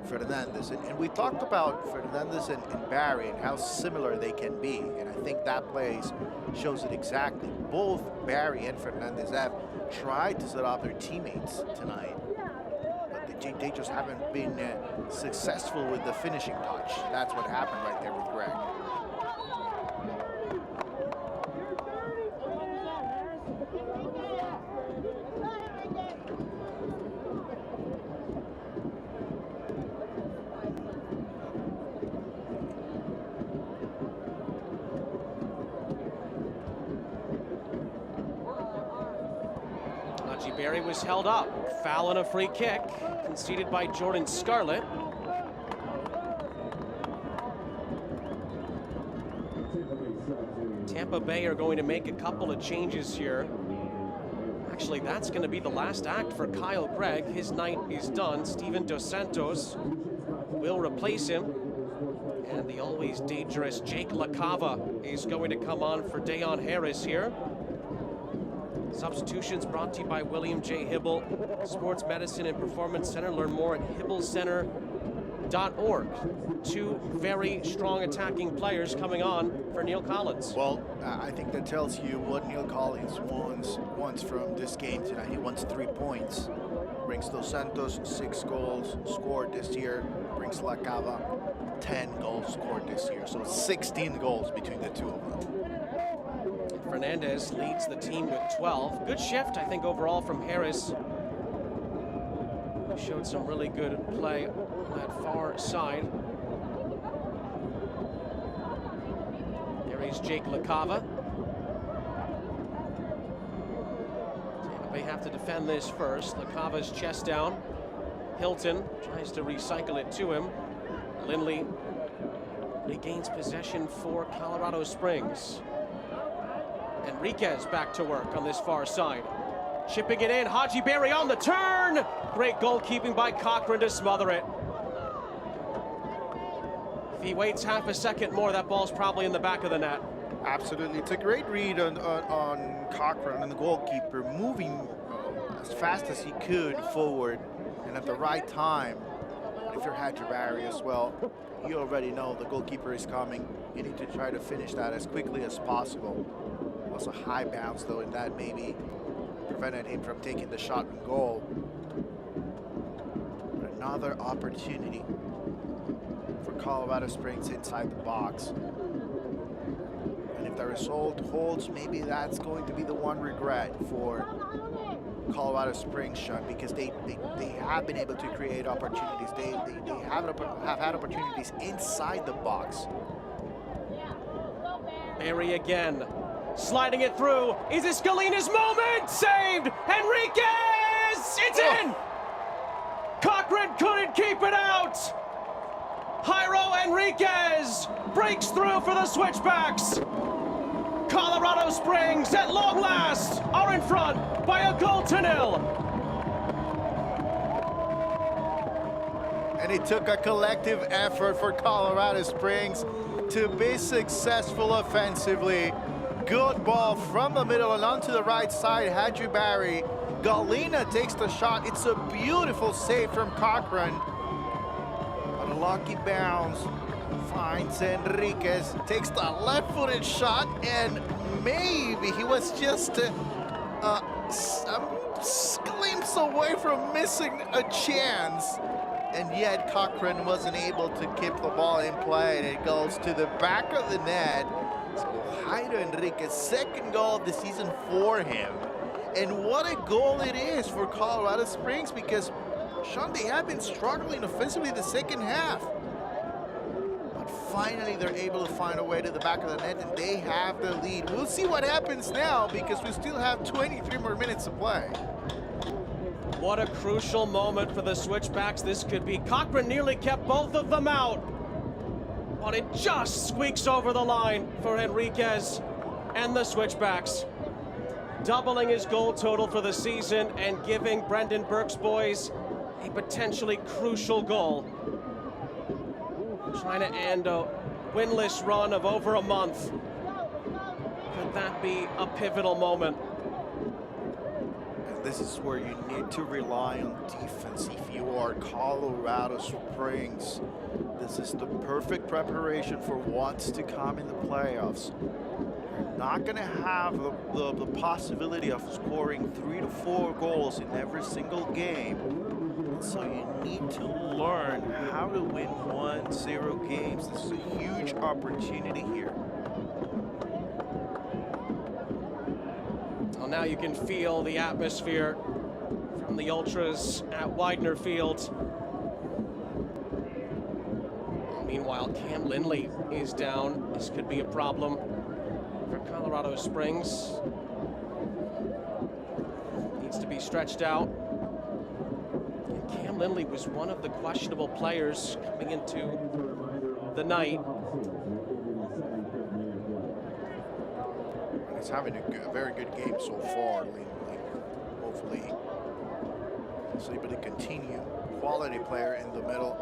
Fernandez. And we talked about Fernandez and Barry and how similar they can be. And I think that plays shows it exactly. Both Barry and Fernandez have tried to set up their teammates tonight. But they just haven't been successful with the finishing touch. That's what happened right there with Gregg. Barry was held up. Foul and a free kick, conceded by Jordan Scarlett. Tampa Bay are going to make a couple of changes here. Actually, that's going to be the last act for Kyle Gregg. His night is done. Steven Dos Santos will replace him. And the always dangerous Jake LaCava is going to come on for Deon Harris here. Substitutions brought to you by William J. Hibble, Sports Medicine and Performance Center. Learn more at hibblecenter.org. Two very strong attacking players coming on for Neil Collins. Well, I think that tells you what Neil Collins wants from this game tonight. He wants 3 points. Brings Dos Santos 6 goals scored this year. Brings LaCava 10 goals scored this year. So 16 goals between the two of them. Fernandez leads the team with 12. Good shift, I think, overall from Harris. Showed some really good play on that far side. There is Jake LaCava. They have to defend this first. LaCava's chest down. Hilton tries to recycle it to him. Lindley regains possession for Colorado Springs. Enriquez back to work on this far side. Chipping it in, Haji Berry on the turn. Great goalkeeping by Cochran to smother it. If he waits half a second more, that ball's probably in the back of the net. Absolutely, it's a great read on Cochran and the goalkeeper, moving as fast as he could forward and at the right time. But if you're Haji Berry as well, you already know the goalkeeper is coming. You need to try to finish that as quickly as possible. It was a high bounce though, and that maybe prevented him from taking the shot and goal. But another opportunity for Colorado Springs inside the box. And if the result holds, maybe that's going to be the one regret for Colorado Springs, Sean, because they have been able to create opportunities. They have had opportunities inside the box. Barry again. Sliding it through. Is it Scalina's moment? Saved! Enriquez! It's in! Cochran couldn't keep it out! Jairo Enriquez breaks through for the Switchbacks. Colorado Springs, at long last, are in front by a 1-0. And it took a collective effort for Colorado Springs to be successful offensively. Good ball from the middle and onto the right side. Haji Berry. Galina takes the shot. It's a beautiful save from Cochran. A lucky bounce. Finds Enriquez. Takes the left-footed shot, and maybe he was just a glimpse away from missing a chance. And yet Cochran wasn't able to keep the ball in play, and it goes to the back of the net. So Jairo Enriquez, second goal of the season for him. And what a goal it is for Colorado Springs, because, Sean, they have been struggling offensively the second half. But finally they're able to find a way to the back of the net, and they have the lead. We'll see what happens now, because we still have 23 more minutes to play. What a crucial moment for the Switchbacks this could be. Cochran nearly kept both of them out, but it just squeaks over the line for Enriquez and the Switchbacks. doubling his goal total for the season and giving Brendan Burke's boys a potentially crucial goal. Trying to end a winless run of over a month. Could that be a pivotal moment? And this is where you need to rely on defense if you are Colorado Springs. This is the perfect preparation for what's to come in the playoffs. You're not going to have the possibility of scoring 3 to 4 goals in every single game. So you need to learn how to win 1-0 games. This is a huge opportunity here. Well, now you can feel the atmosphere from the Ultras at Widener Field. Meanwhile, Cam Lindley is down. This could be a problem for Colorado Springs. Needs to be stretched out. And Cam Lindley was one of the questionable players coming into the night. He's having a very good game so far, Lindley. Hopefully he's able to continue. Quality player in the middle.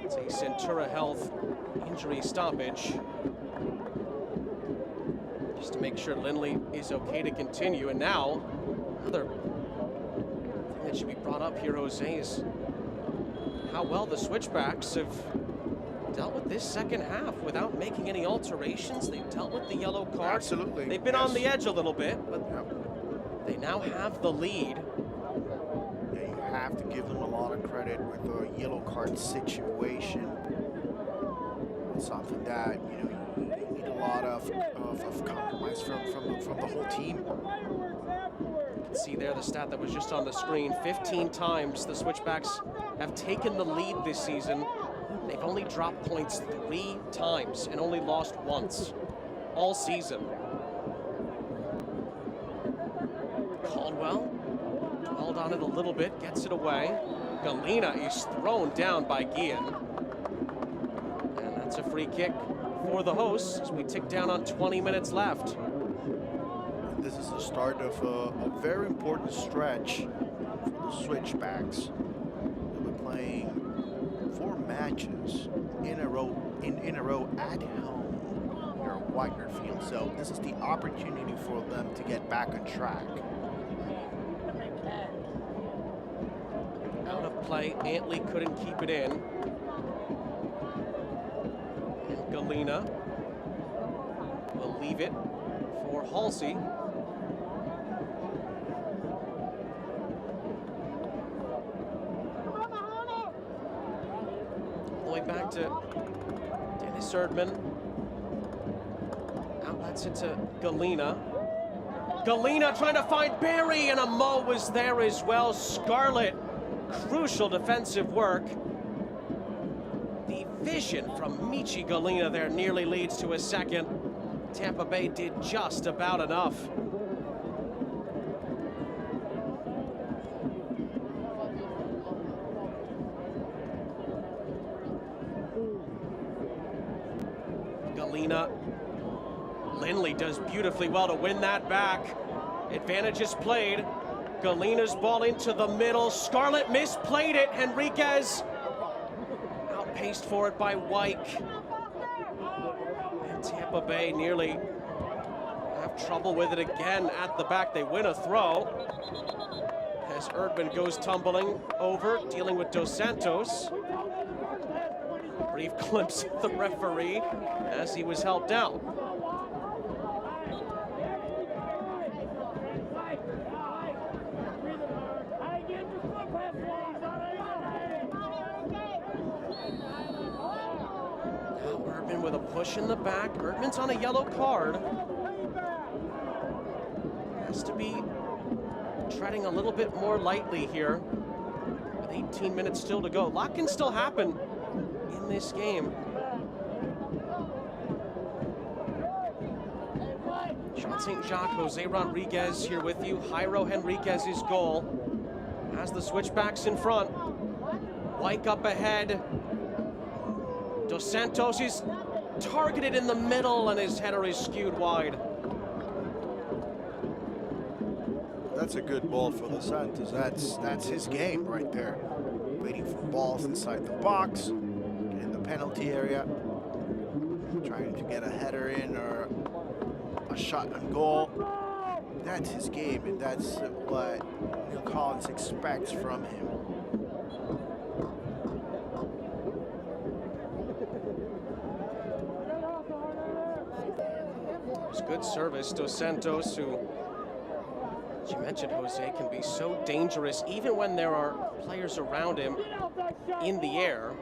It's a Centura Health injury stoppage. Just to make sure Lindley is okay to continue. And now, another thing that should be brought up here, Jose, is how well the Switchbacks have dealt with this second half without making any alterations. They've dealt with the yellow card. Absolutely. They've been on the edge a little bit, but they now have the lead. Yeah, you have to give them a lot of credit with the yellow card situation. It's something that, you know, you need a lot of compromise from the whole team. You can see there the stat that was just on the screen. 15 times the Switchbacks have taken the lead this season. They've only dropped points 3 times and only lost once all season. Caldwell dwelled on it a little bit, gets it away. Galena is thrown down by Guillen. And that's a free kick for the hosts as we tick down on 20 minutes left. This is the start of a very important stretch for the Switchbacks. They'll be playing 4 matches in a row at home here at Widener Field. So this is the opportunity for them to get back on track. Out of play, Antley couldn't keep it in. And Galena will leave it for Halsey. Back to Dennis Erdman. Outlets into Galena. Galena trying to find Barry, and a Mo was there as well. Scarlett, crucial defensive work. The vision from Michi Galena there nearly leads to a second. Tampa Bay did just about enough. Lindley does beautifully well to win that back. Advantage is played. Galena's ball into the middle. Scarlett misplayed it. Henriquez outpaced for it by Wyke. And Tampa Bay nearly have trouble with it again at the back. They win a throw as Erdman goes tumbling over, dealing with Dos Santos. Brief glimpse of the referee as he was helped out. Now Erdman with a push in the back. Erdman's on a yellow card. Has to be treading a little bit more lightly here with 18 minutes still to go. A lot can still happen in this game. Sean St. Jacques, Jose Rodriguez here with you. Jairo Henriquez's goal has the Switchbacks in front. Wyke up ahead. Dos Santos is targeted in the middle, and his header is skewed wide. That's a good ball for Dos Santos. That's his game right there. Waiting for balls inside the box, in the penalty area, trying to get a header in or a shot on goal. That's his game, and that's what Neil Collins expects from him. It's good service. Dos Santos, who, as you mentioned, Jose, can be so dangerous even when there are players around him in the air.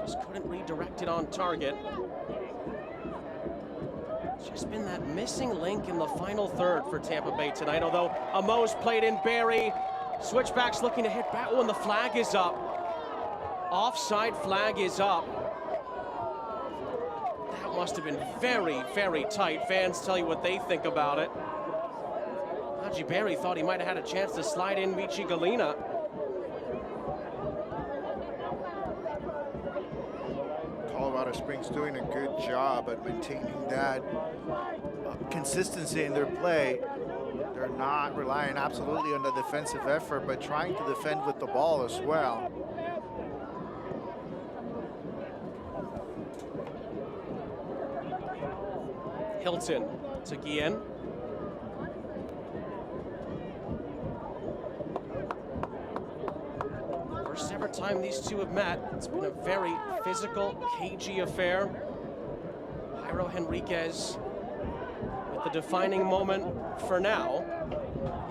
Just couldn't redirect it on target. Just been that missing link in the final third for Tampa Bay tonight, although Amo's played in Barry. Switchbacks looking to hit back. Oh, and the flag is up. Offside flag is up. That must have been very, very tight. Fans tell you what they think about it. Haji Barry thought he might have had a chance to slide in Michi Galina. Colorado Springs doing a good job at maintaining that consistency in their play. They're not relying absolutely on the defensive effort, but trying to defend with the ball as well. Hilton to Guillen. First ever time these two have met. It's been a very physical, cagey affair. Jairo Henriquez with the defining moment for now.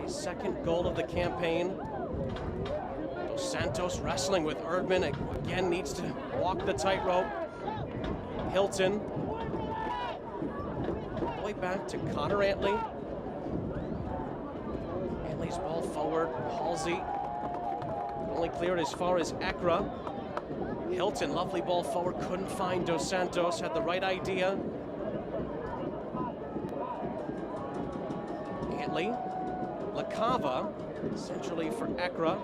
His second goal of the campaign. Dos Santos wrestling with Erdman. Again, needs to walk the tightrope. Hilton. Way back to Connor Antley. Antley's ball forward. Halsey only cleared as far as Ekra. Hilton, lovely ball forward, couldn't find Dos Santos, had the right idea. Antley, LaCava, centrally for Ekra.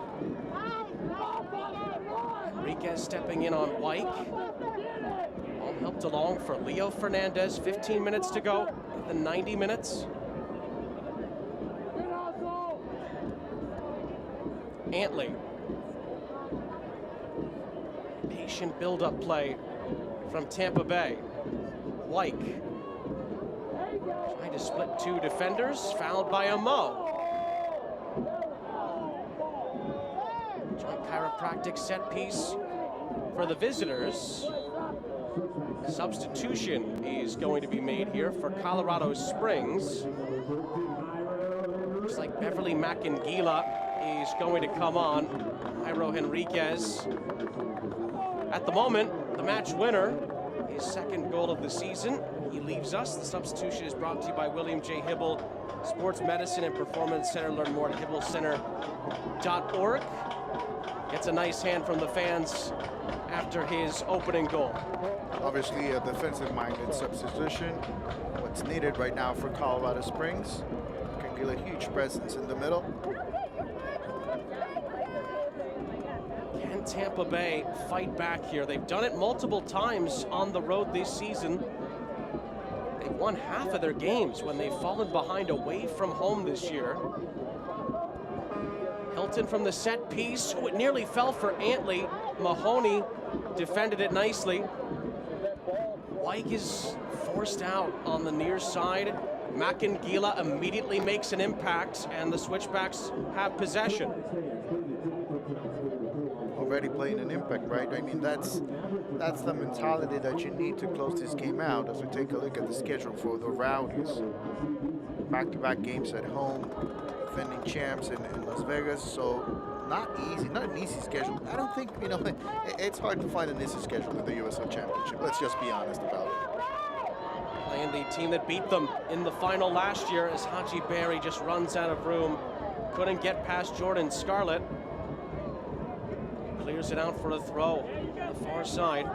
Enriquez stepping in on White. All helped along for Leo Fernandez, 15 minutes to go, the 90 minutes. Antley. Patient build-up play from Tampa Bay. White trying to split two defenders, fouled by Amo. Joint chiropractic set piece for the visitors. Substitution is going to be made here for Colorado Springs. Looks like Beverly Macangila is going to come on. Jairo Henriquez. At the moment, the match winner, his second goal of the season. He leaves us. The substitution is brought to you by William J. Hibble, Sports Medicine and Performance Center. Learn more at hibblecenter.org. Gets a nice hand from the fans after his opening goal. Obviously a defensive-minded substitution. What's needed right now for Colorado Springs. Can get a huge presence in the middle. Tampa Bay fight back here. They've done it multiple times on the road this season. They've won half of their games when they've fallen behind away from home this year. Hilton from the set piece. Oh, it nearly fell for Antley. Mahoney defended it nicely. White is forced out on the near side. Macangila immediately makes an impact, and the Switchbacks have possession. Already playing an impact, right? I mean, that's the mentality that you need to close this game out. As we take a look at the schedule for the Rowdies, back-to-back games at home, defending champs in Las Vegas. So not easy, not an easy schedule. I don't think, you know, it's hard to find an easy schedule in the USL Championship. Let's just be honest about it. Playing the team that beat them in the final last year as Haji Barry just runs out of room. Couldn't get past Jordan Scarlett. Clears it out for a throw on the far side.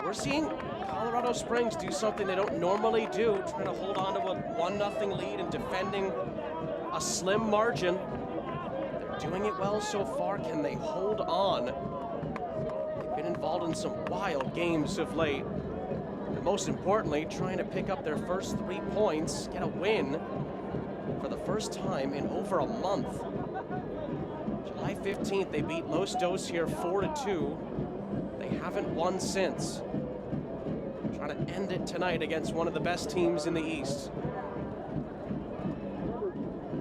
We're seeing Colorado Springs do something they don't normally do, trying to hold on to a 1-0 lead and defending a slim margin. They're doing it well so far. Can they hold on? They've been involved in some wild games of late. Most importantly, trying to pick up their first 3 points, get a win for the first time in over a month. July 15th, they beat Los Dos here 4-2. They haven't won since. Trying to end it tonight against one of the best teams in the East.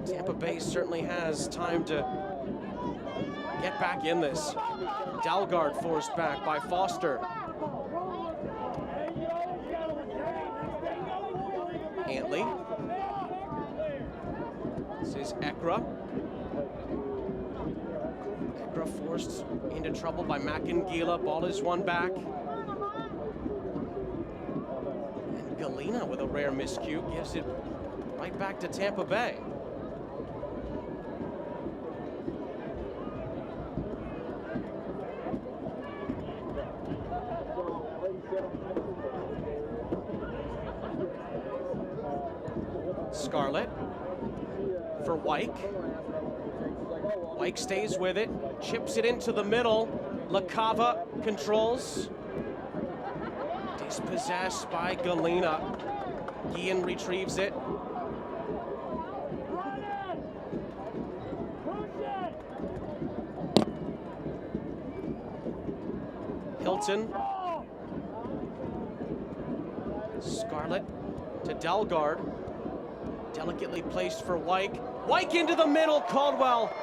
Tampa Bay certainly has time to get back in this. Dalgard forced back by Foster. Antley. This is Ekra. Ekra forced into trouble by Makangila. Ball is won back. And Galena with a rare miscue gives it right back to Tampa Bay. Scarlett for Wyke. Wyke stays with it, chips it into the middle. LaCava controls. Dispossessed by Galena. Guillen retrieves it. Hilton. Scarlett to Dalgard. Delicately placed for Wyke. Wyke into the middle. Caldwell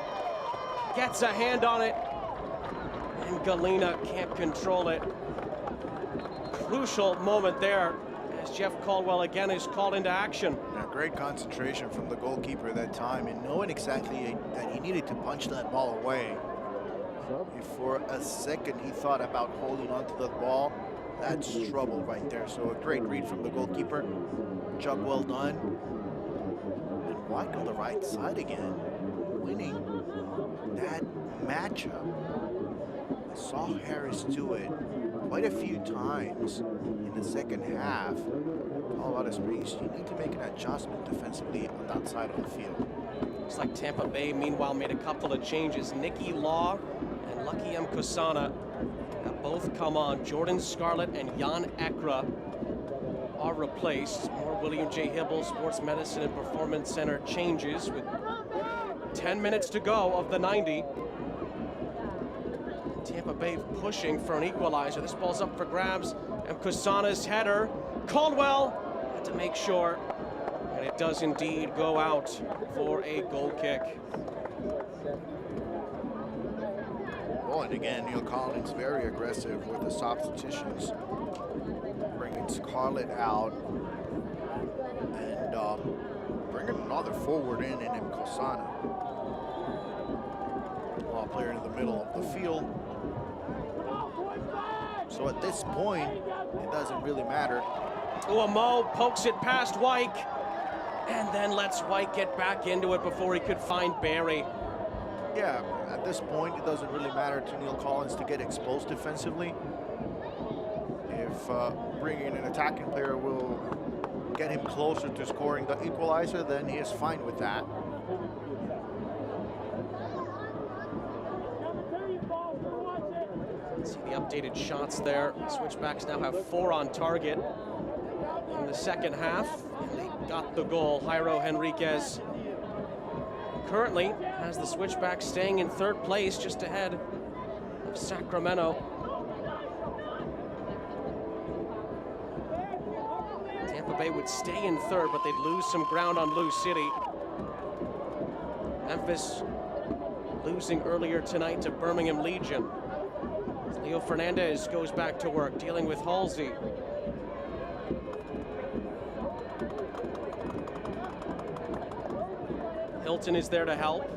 gets a hand on it. And Galena can't control it. Crucial moment there as Jeff Caldwell again is called into action. Yeah, great concentration from the goalkeeper at that time and knowing exactly that he needed to punch that ball away. If for a second he thought about holding onto the ball, that's trouble right there. So a great read from the goalkeeper. Job well done. Wyke on the right side again, winning that matchup. I saw Harris do it quite a few times in the second half. Colorado Springs, you need to make an adjustment defensively on that side of the field. Looks like Tampa Bay, meanwhile, made a couple of changes. Nikki Law and Lucky M. Kusana have both come on. Jordan Scarlett and Jan Ekra are replaced. More William J. Hibble Sports Medicine and Performance Center changes with 10 minutes to go of the 90. Tampa Bay pushing for an equalizer. This ball's up for grabs. And Kusana's header. Caldwell had to make sure. And it does indeed go out for a goal kick. Oh, and again, Neil Collins very aggressive with the substitutions. Bringing Scarlett out and bringing another forward in Kusana. Ball player in the middle of the field. So at this point, it doesn't really matter. Uamo pokes it past Wyke and then lets Wyke get back into it before he could find Barry. Yeah, at this point, it doesn't really matter to Neil Collins to get exposed defensively. If bringing an attacking player will get him closer to scoring the equalizer, then he is fine with that. See the updated shots there. Switchbacks now have 4 on target in the second half. And they got the goal. Jairo Henriquez currently has the Switchbacks staying in 3rd place, just ahead of Sacramento. Tampa Bay would stay in 3rd, but they'd lose some ground on Lou City. Memphis losing earlier tonight to Birmingham Legion. Leo Fernandez goes back to work, dealing with Halsey. Hilton is there to help.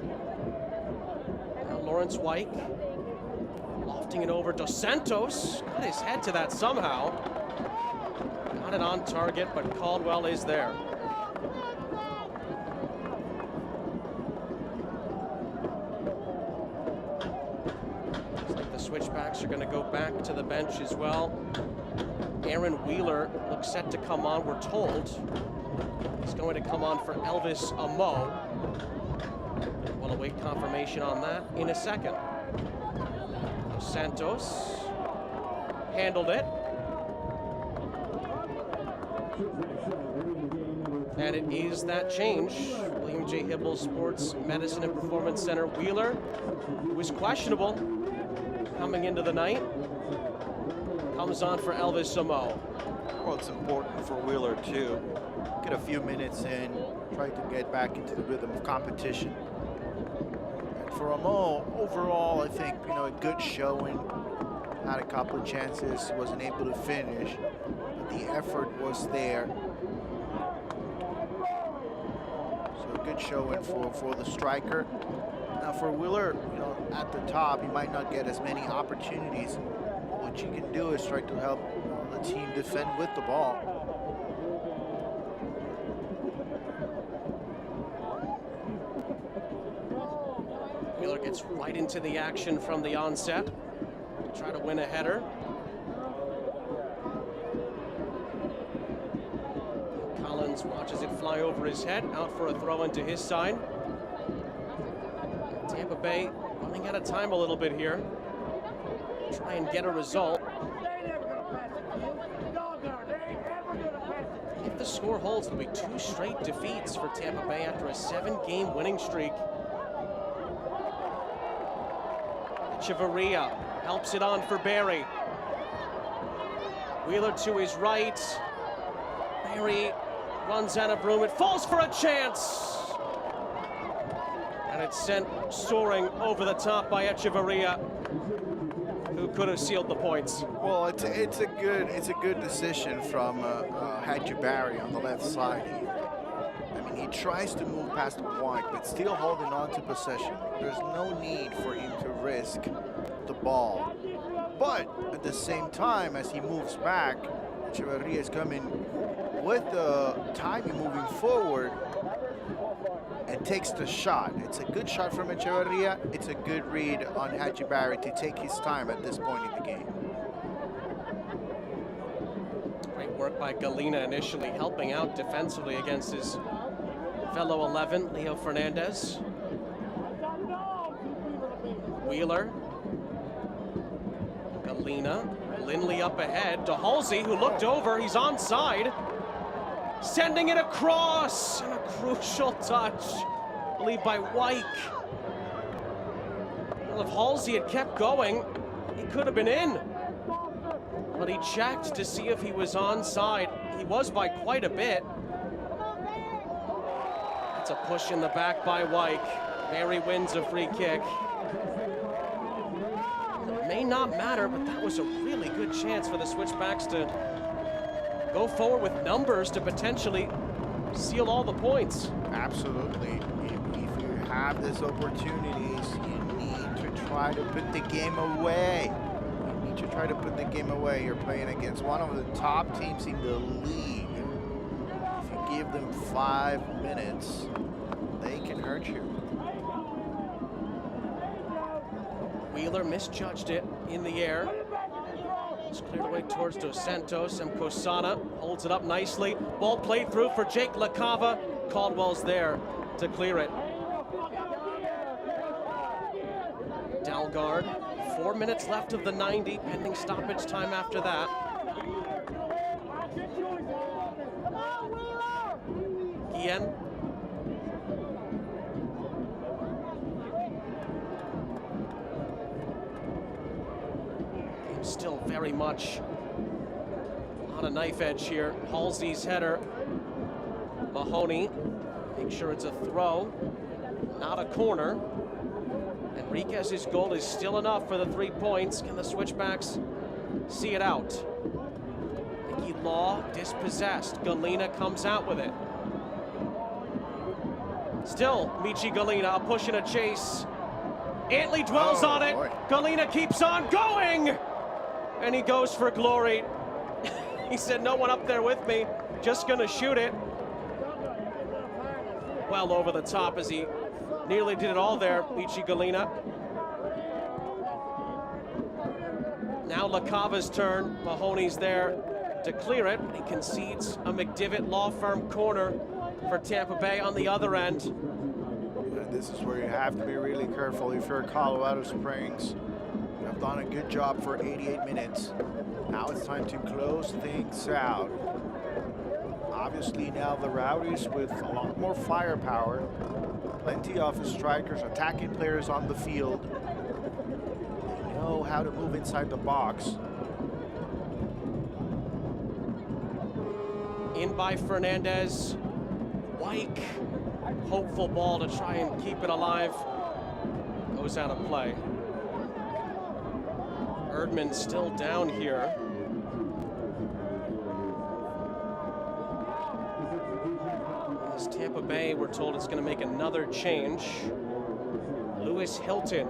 Now Lawrence Wyke lofting it over. Dos Santos got his head to that somehow. Got it on target, but Caldwell is there. Looks like the Switchbacks are going to go back to the bench as well. Aaron Wheeler looks set to come on, we're told. He's going to come on for Elvis Amo. We'll await confirmation on that in a second. Santos handled it. And it is that change. William J. Hibble Sports Medicine and Performance Center. Wheeler, who was questionable coming into the night, comes on for Elvis Samo. Well, it's important for Wheeler to get a few minutes in, try to get back into the rhythm of competition. And for Amo, overall, I think, a good showing. Had a couple of chances, wasn't able to finish, but the effort was there. So a good showing for the striker. Now for Wheeler, at the top, he might not get as many opportunities. What you can do is try to help the team defend with the ball. Wheeler gets right into the action from the onset. Try to win a header. Collins watches it fly over his head, out for a throw into his side. Tampa Bay running out of time a little bit here. Try and get a result. If the score holds, it'll be 2 straight defeats for Tampa Bay after a 7-game winning streak. Echeverria helps it on for Barry. Wheeler to his right. Barry runs out of room. It falls for a chance. And it's sent soaring over the top by Echeverria, who could have sealed the points. Well, it's a good decision from Hadji Barry on the left side here. I mean, he tries to move past the point, but still holding on to possession. There's no need for him to risk the ball. But at the same time, as he moves back, Echeverria is coming with the timing moving forward and takes the shot. It's a good shot from Echeverria. It's a good read on Hadji Barry to take his time at this point in the game. Great work by Galina initially, helping out defensively against his fellow 11, Leo Fernandez. Wheeler. Galina. Lindley up ahead to Halsey, who looked over. He's onside. Sending it across. And a crucial touch, I believe, by Wyke. Well, if Halsey had kept going, he could have been in. But he checked to see if he was onside. He was by quite a bit. It's a push in the back by Wyke. Barry wins a free kick. It may not matter, but that was a really good chance for the Switchbacks to go forward with numbers to potentially seal all the points. Absolutely. If you have these opportunities, you need to try to put the game away. You need to try to put the game away. You're playing against one of the top teams in the league. If you give them 5 minutes, they can hurt you. Wheeler misjudged it in the air. It's cleared away towards Dos Santos, and Kosana holds it up nicely. Ball played through for Jake LaCava. Caldwell's there to clear it. Dalgard, 4 minutes left of the 90, pending stoppage time after that. Guillen. Still very much on a knife edge here. Halsey's header. Mahoney, make sure it's a throw, not a corner. Enriquez's goal is still enough for the 3 points. Can the Switchbacks see it out? Mickey Law dispossessed. Galina comes out with it. Still, Michi Galina, a push and a chase. Antley dwells on it. Boy. Galina keeps on going. And he goes for glory. He said, no one up there with me, just gonna shoot it. Well over the top as he nearly did it all there, Michi Galina. Now LaCava's turn. Mahoney's there to clear it. He concedes a McDivitt Law Firm corner for Tampa Bay on the other end. And this is where you have to be really careful if you're Colorado Springs. Have done a good job for 88 minutes. Now it's time to close things out. Obviously now the Rowdies with a lot more firepower, plenty of strikers, attacking players on the field. They know how to move inside the box. In by Fernandez. Wyke, hopeful ball to try and keep it alive. Goes out of play. Erdman still down here. As Tampa Bay, we're told it's going to make another change. Lewis Hilton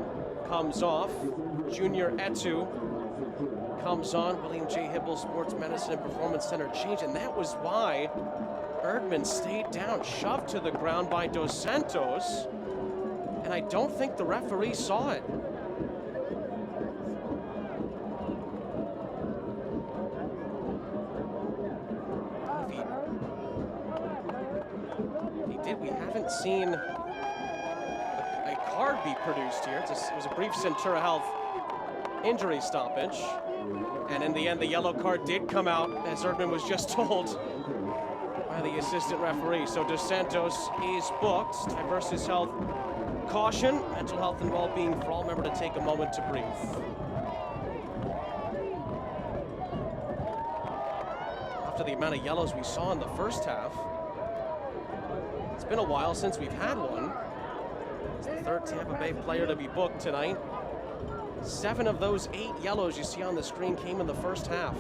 comes off. Junior Etu comes on. William J. Hibble Sports Medicine and Performance Center change, and that was why Erdman stayed down, shoved to the ground by Dos Santos, and I don't think the referee saw it. If he did, we haven't seen a card be produced here. It was a brief Centura Health injury stoppage, and in the end, the yellow card did come out, as Erdman was just told by the assistant referee. So Dos Santos is booked. Time versus Health caution. Mental health and well-being for all. Remember to take a moment to breathe. After the amount of yellows we saw in the first half, it's been a while since we've had one. It's the third Tampa Bay player to be booked tonight. 7 of those 8 yellows you see on the screen came in the first half.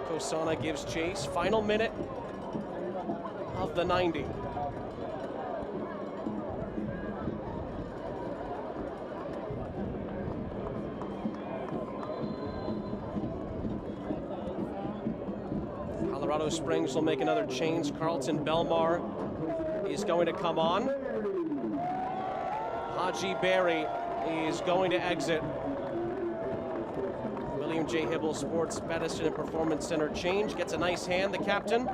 Kosana gives chase. Final minute of the 90. Colorado Springs will make another change. Carlton Belmar is going to come on. Haji Berry is going to exit. William J. Hibble Sports Medicine and Performance Center change. Gets a nice hand, the captain.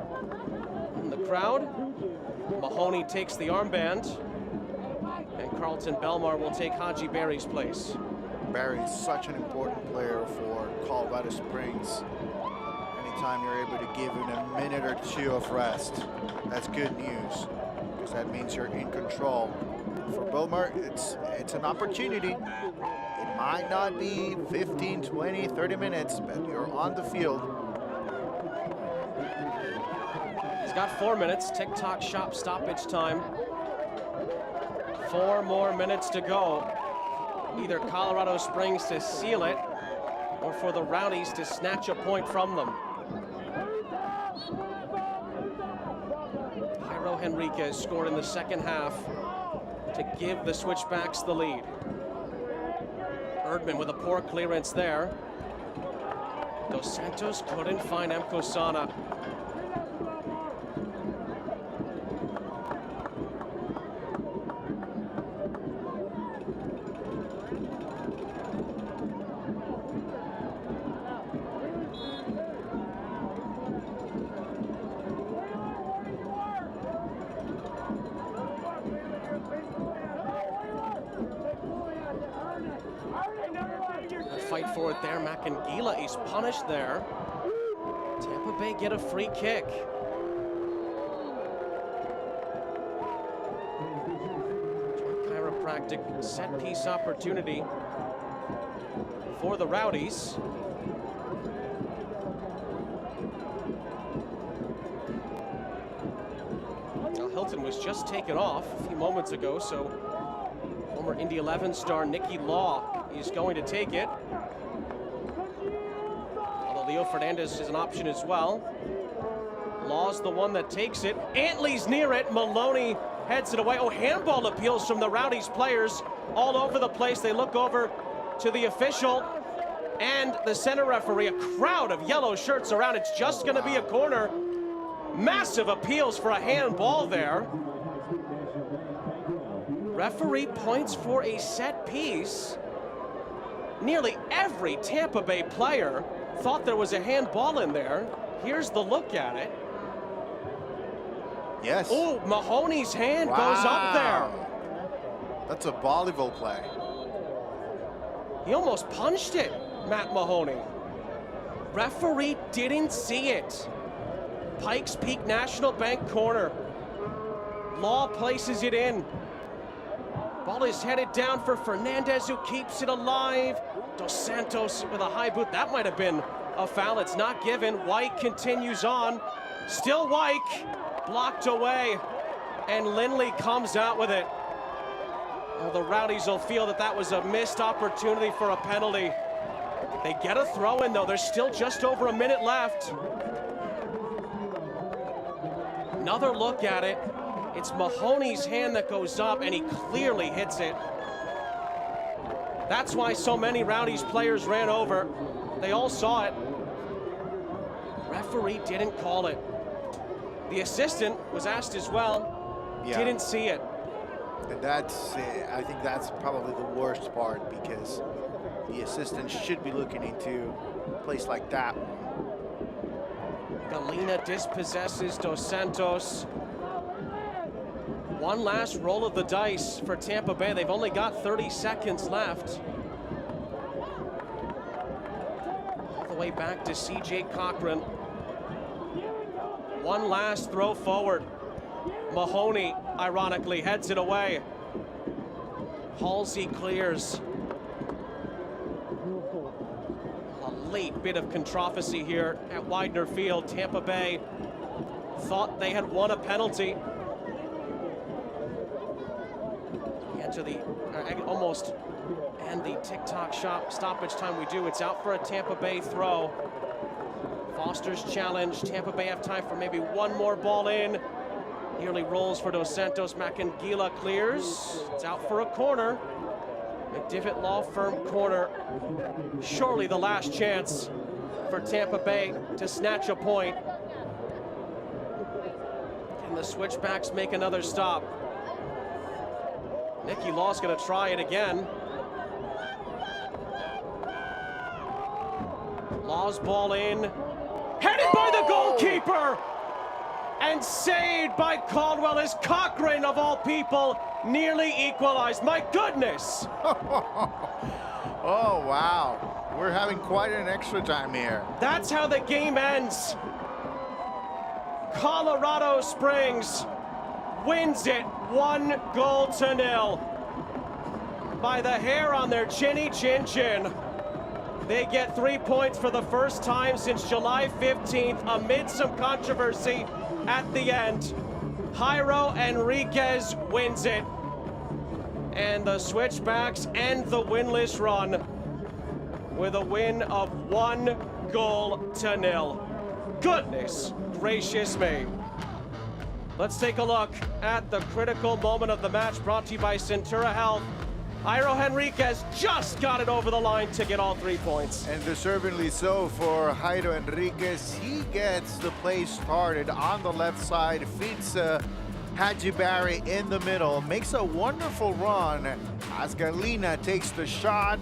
In the crowd. Mahoney takes the armband. And Carlton Belmar will take Haji Berry's place. Berry's such an important player for Colorado Springs. Anytime you're able to give him a minute or 2 of rest, that's good news, because that means you're in control. For Belmar, it's an opportunity. It might not be 15, 20, 30 minutes, but you're on the field. He's got 4 minutes. Tick-tock shop stoppage time. 4 more minutes to go. Either Colorado Springs to seal it, or for the Rowdies to snatch a point from them. Jairo Henriquez scored in the second half to give the Switchbacks the lead. Erdman with a poor clearance there. Dos Santos couldn't find M. Kosana. Fight for it there. Macangila is punished there. Tampa Bay get a free kick. Chiropractic set piece opportunity for the Rowdies. Now Hilton was just taken off a few moments ago, so former Indy 11 star Nicky Law is going to take it. Although Leo Fernandez is an option as well. Law's the one that takes it. Antley's near it. Maloney heads it away. Oh, handball appeals from the Rowdies players all over the place. They look over to the official and the center referee. A crowd of yellow shirts around. It's just going to be a corner. Massive appeals for a handball there. Referee points for a set piece. Nearly every Tampa Bay player thought there was a handball in there. Here's the look at it. Yes. Oh, Mahoney's hand goes up there. That's a volleyball play. He almost punched it, Matt Mahoney. Referee didn't see it. Pikes Peak National Bank corner. Law places it in. Ball is headed down for Fernandez, who keeps it alive. Dos Santos with a high boot. That might have been a foul. It's not given. White continues on. Still White, blocked away. And Lindley comes out with it. Well, the Rowdies will feel that that was a missed opportunity for a penalty. They get a throw in, though. There's still just over a minute left. Another look at it. It's Mahoney's hand that goes up, and he clearly hits it. That's why so many Rowdies players ran over. They all saw it. Referee didn't call it. The assistant was asked as well. Yeah. Didn't see it. And that's, I think that's probably the worst part, because the assistant should be looking into a place like that. Galena dispossesses Dos Santos. One last roll of the dice for Tampa Bay. They've only got 30 seconds left. All the way back to CJ Cochran. One last throw forward. Mahoney, ironically, heads it away. Halsey clears. A late bit of controversy here at Widener Field. Tampa Bay thought they had won a penalty. To the almost and the TikTok stoppage time we do. It's out for a Tampa Bay throw. Foster's challenge. Tampa Bay have time for maybe one more ball in. Nearly rolls for Dos Santos. Macangila clears. It's out for a corner. McDivitt Law Firm corner. Surely the last chance for Tampa Bay to snatch a point. Can the Switchbacks make another stop? Nicky Law's gonna try it again. Law's ball in. Headed by the goalkeeper! And saved by Caldwell as Cochran, of all people, nearly equalized. My goodness! Oh, wow. We're having quite an extra time here. That's how the game ends. Colorado Springs wins it 1-0 by the hair on their chinny chin chin. They get 3 points for the first time since July 15th amid some controversy at the end. Jairo Enriquez wins it. And the Switchbacks end the winless run with a win of 1-0. Goodness gracious me. Let's take a look at the critical moment of the match, brought to you by Centura Health. Jairo Henriquez just got it over the line to get all 3 points. And deservedly so for Jairo Enriquez. He gets the play started on the left side, feeds Hadji Barry in the middle, makes a wonderful run as Galena takes the shot,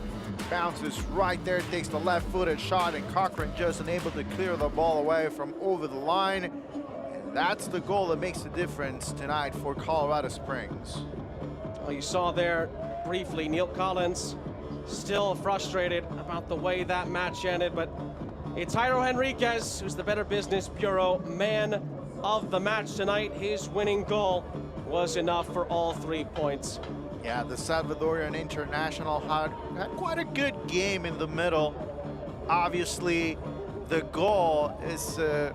bounces right there, takes the left-footed shot, and Cochran just unable to clear the ball away from over the line. That's the goal that makes the difference tonight for Colorado Springs. Well, you saw there briefly, Neil Collins still frustrated about the way that match ended, but it's Jairo Henriquez who's the Better Business Bureau man of the match tonight. His winning goal was enough for all 3 points. Yeah, the Salvadorian international had quite a good game in the middle. Obviously, the goal is the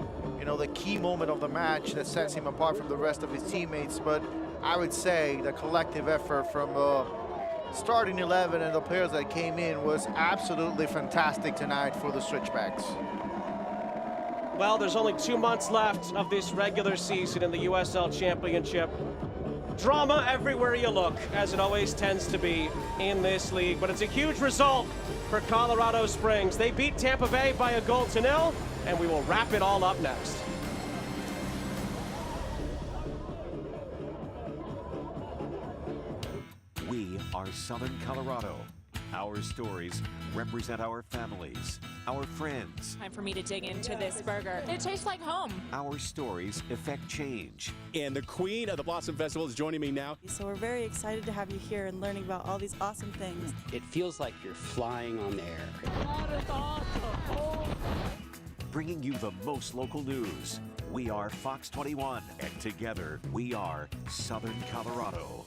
key moment of the match that sets him apart from the rest of his teammates. But I would say the collective effort from starting 11 and the players that came in was absolutely fantastic tonight for the Switchbacks. Well, there's only 2 months left of this regular season in the USL Championship. Drama everywhere you look, as it always tends to be in this league, but it's a huge result for Colorado Springs. They beat Tampa Bay by 1-0, and we will wrap it all up next. We are Southern Colorado. Our stories represent our families, our friends. Time for me to dig into this burger. It tastes like home. Our stories affect change. And the queen of the Blossom Festival is joining me now. So we're very excited to have you here and learning about all these awesome things. It feels like you're flying on the air. That is awesome. bringing you the most local news. We are Fox 21, and together we are Southern Colorado.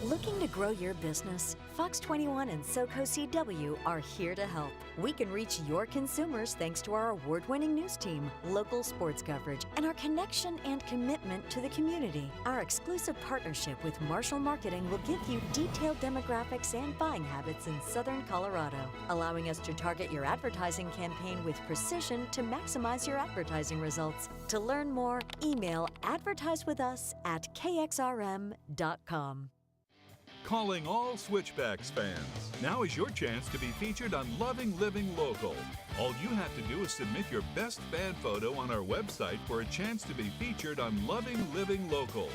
Looking to grow your business? Fox 21 and SoCo CW are here to help. We can reach your consumers thanks to our award-winning news team, local sports coverage, and our connection and commitment to the community. Our exclusive partnership with Marshall Marketing will give you detailed demographics and buying habits in Southern Colorado, allowing us to target your advertising campaign with precision to maximize your advertising results. To learn more, email advertisewithus@kxrm.com. Calling all Switchbacks fans. Now is your chance to be featured on Loving Living Local. All you have to do is submit your best fan photo on our website for a chance to be featured on Loving Living Local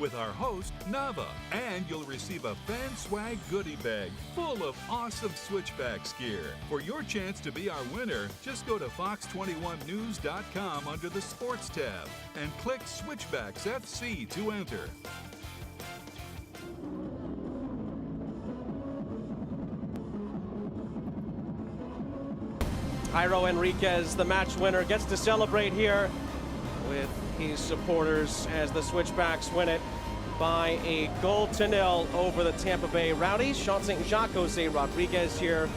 with our host, Nava. And you'll receive a fan swag goodie bag full of awesome Switchbacks gear. For your chance to be our winner, just go to fox21news.com under the Sports tab and click Switchbacks FC to enter. Jairo Enriquez, the match winner, gets to celebrate here with his supporters as the Switchbacks win it by a 0-0 over the Tampa Bay Rowdies. Sean St. Jacques, Jose Rodriguez here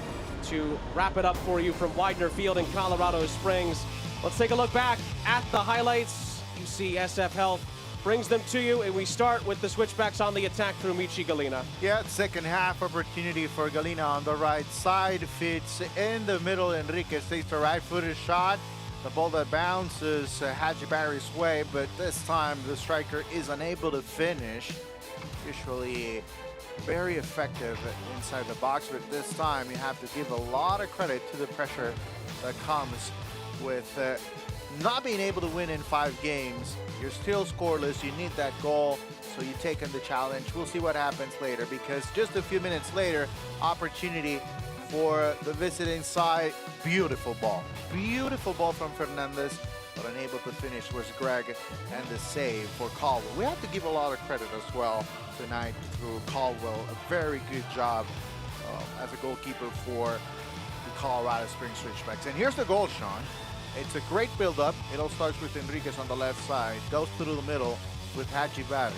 to wrap it up for you from Widener Field in Colorado Springs. Let's take a look back at the highlights. You see SF Health brings them to you, and we start with the Switchbacks on the attack through Michi Galina. Yeah, second half opportunity for Galina on the right side. Fits in the middle. Enriquez takes the right-footed shot. The ball that bounces Hadji Barry's way, but this time the striker is unable to finish. Usually very effective inside the box, but this time you have to give a lot of credit to the pressure that comes with not being able to win in 5 games. You're still scoreless. You need that goal, so you take on the challenge. We'll see what happens later, because just a few minutes later, opportunity for the visiting side. Beautiful ball from Fernandez, but unable to finish was Greg, and the save for Caldwell. We have to give a lot of credit as well tonight to Caldwell. A very good job as a goalkeeper for the Colorado Springs Switchbacks. And here's the goal, Sean. It's a great build-up. It all starts with Enriquez on the left side, goes through the middle with Hadji Barry,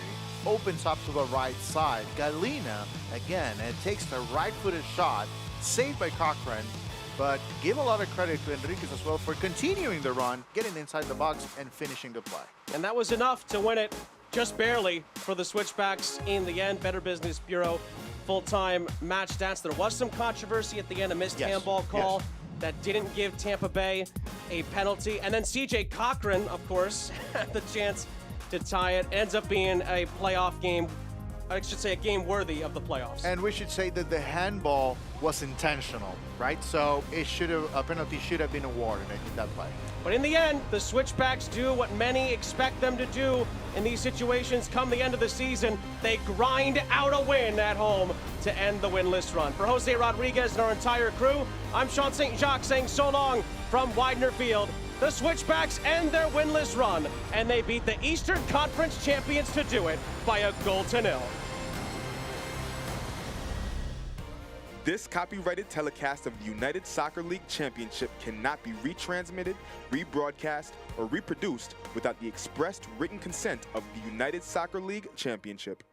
opens up to the right side. Galina, again, and takes the right-footed shot, saved by Cochran, but give a lot of credit to Enriquez as well for continuing the run, getting inside the box, and finishing the play. And that was enough to win it, just barely, for the Switchbacks in the end. Better Business Bureau full-time match stats. There was some controversy at the end, a missed handball call. Yes. That didn't give Tampa Bay a penalty. And then CJ Cochran, of course, had the chance to tie it. Ends up being a playoff game, I should say a game worthy of the playoffs. And we should say that the handball was intentional, right? So a penalty should have been awarded in that play. But in the end, the Switchbacks do what many expect them to do in these situations. Come the end of the season, they grind out a win at home to end the winless run. For Jose Rodriguez and our entire crew, I'm Sean St. Jacques saying so long from Widener Field. The Switchbacks end their winless run, and they beat the Eastern Conference champions to do it by a 0-0. This copyrighted telecast of the United Soccer League Championship cannot be retransmitted, rebroadcast, or reproduced without the expressed written consent of the United Soccer League Championship.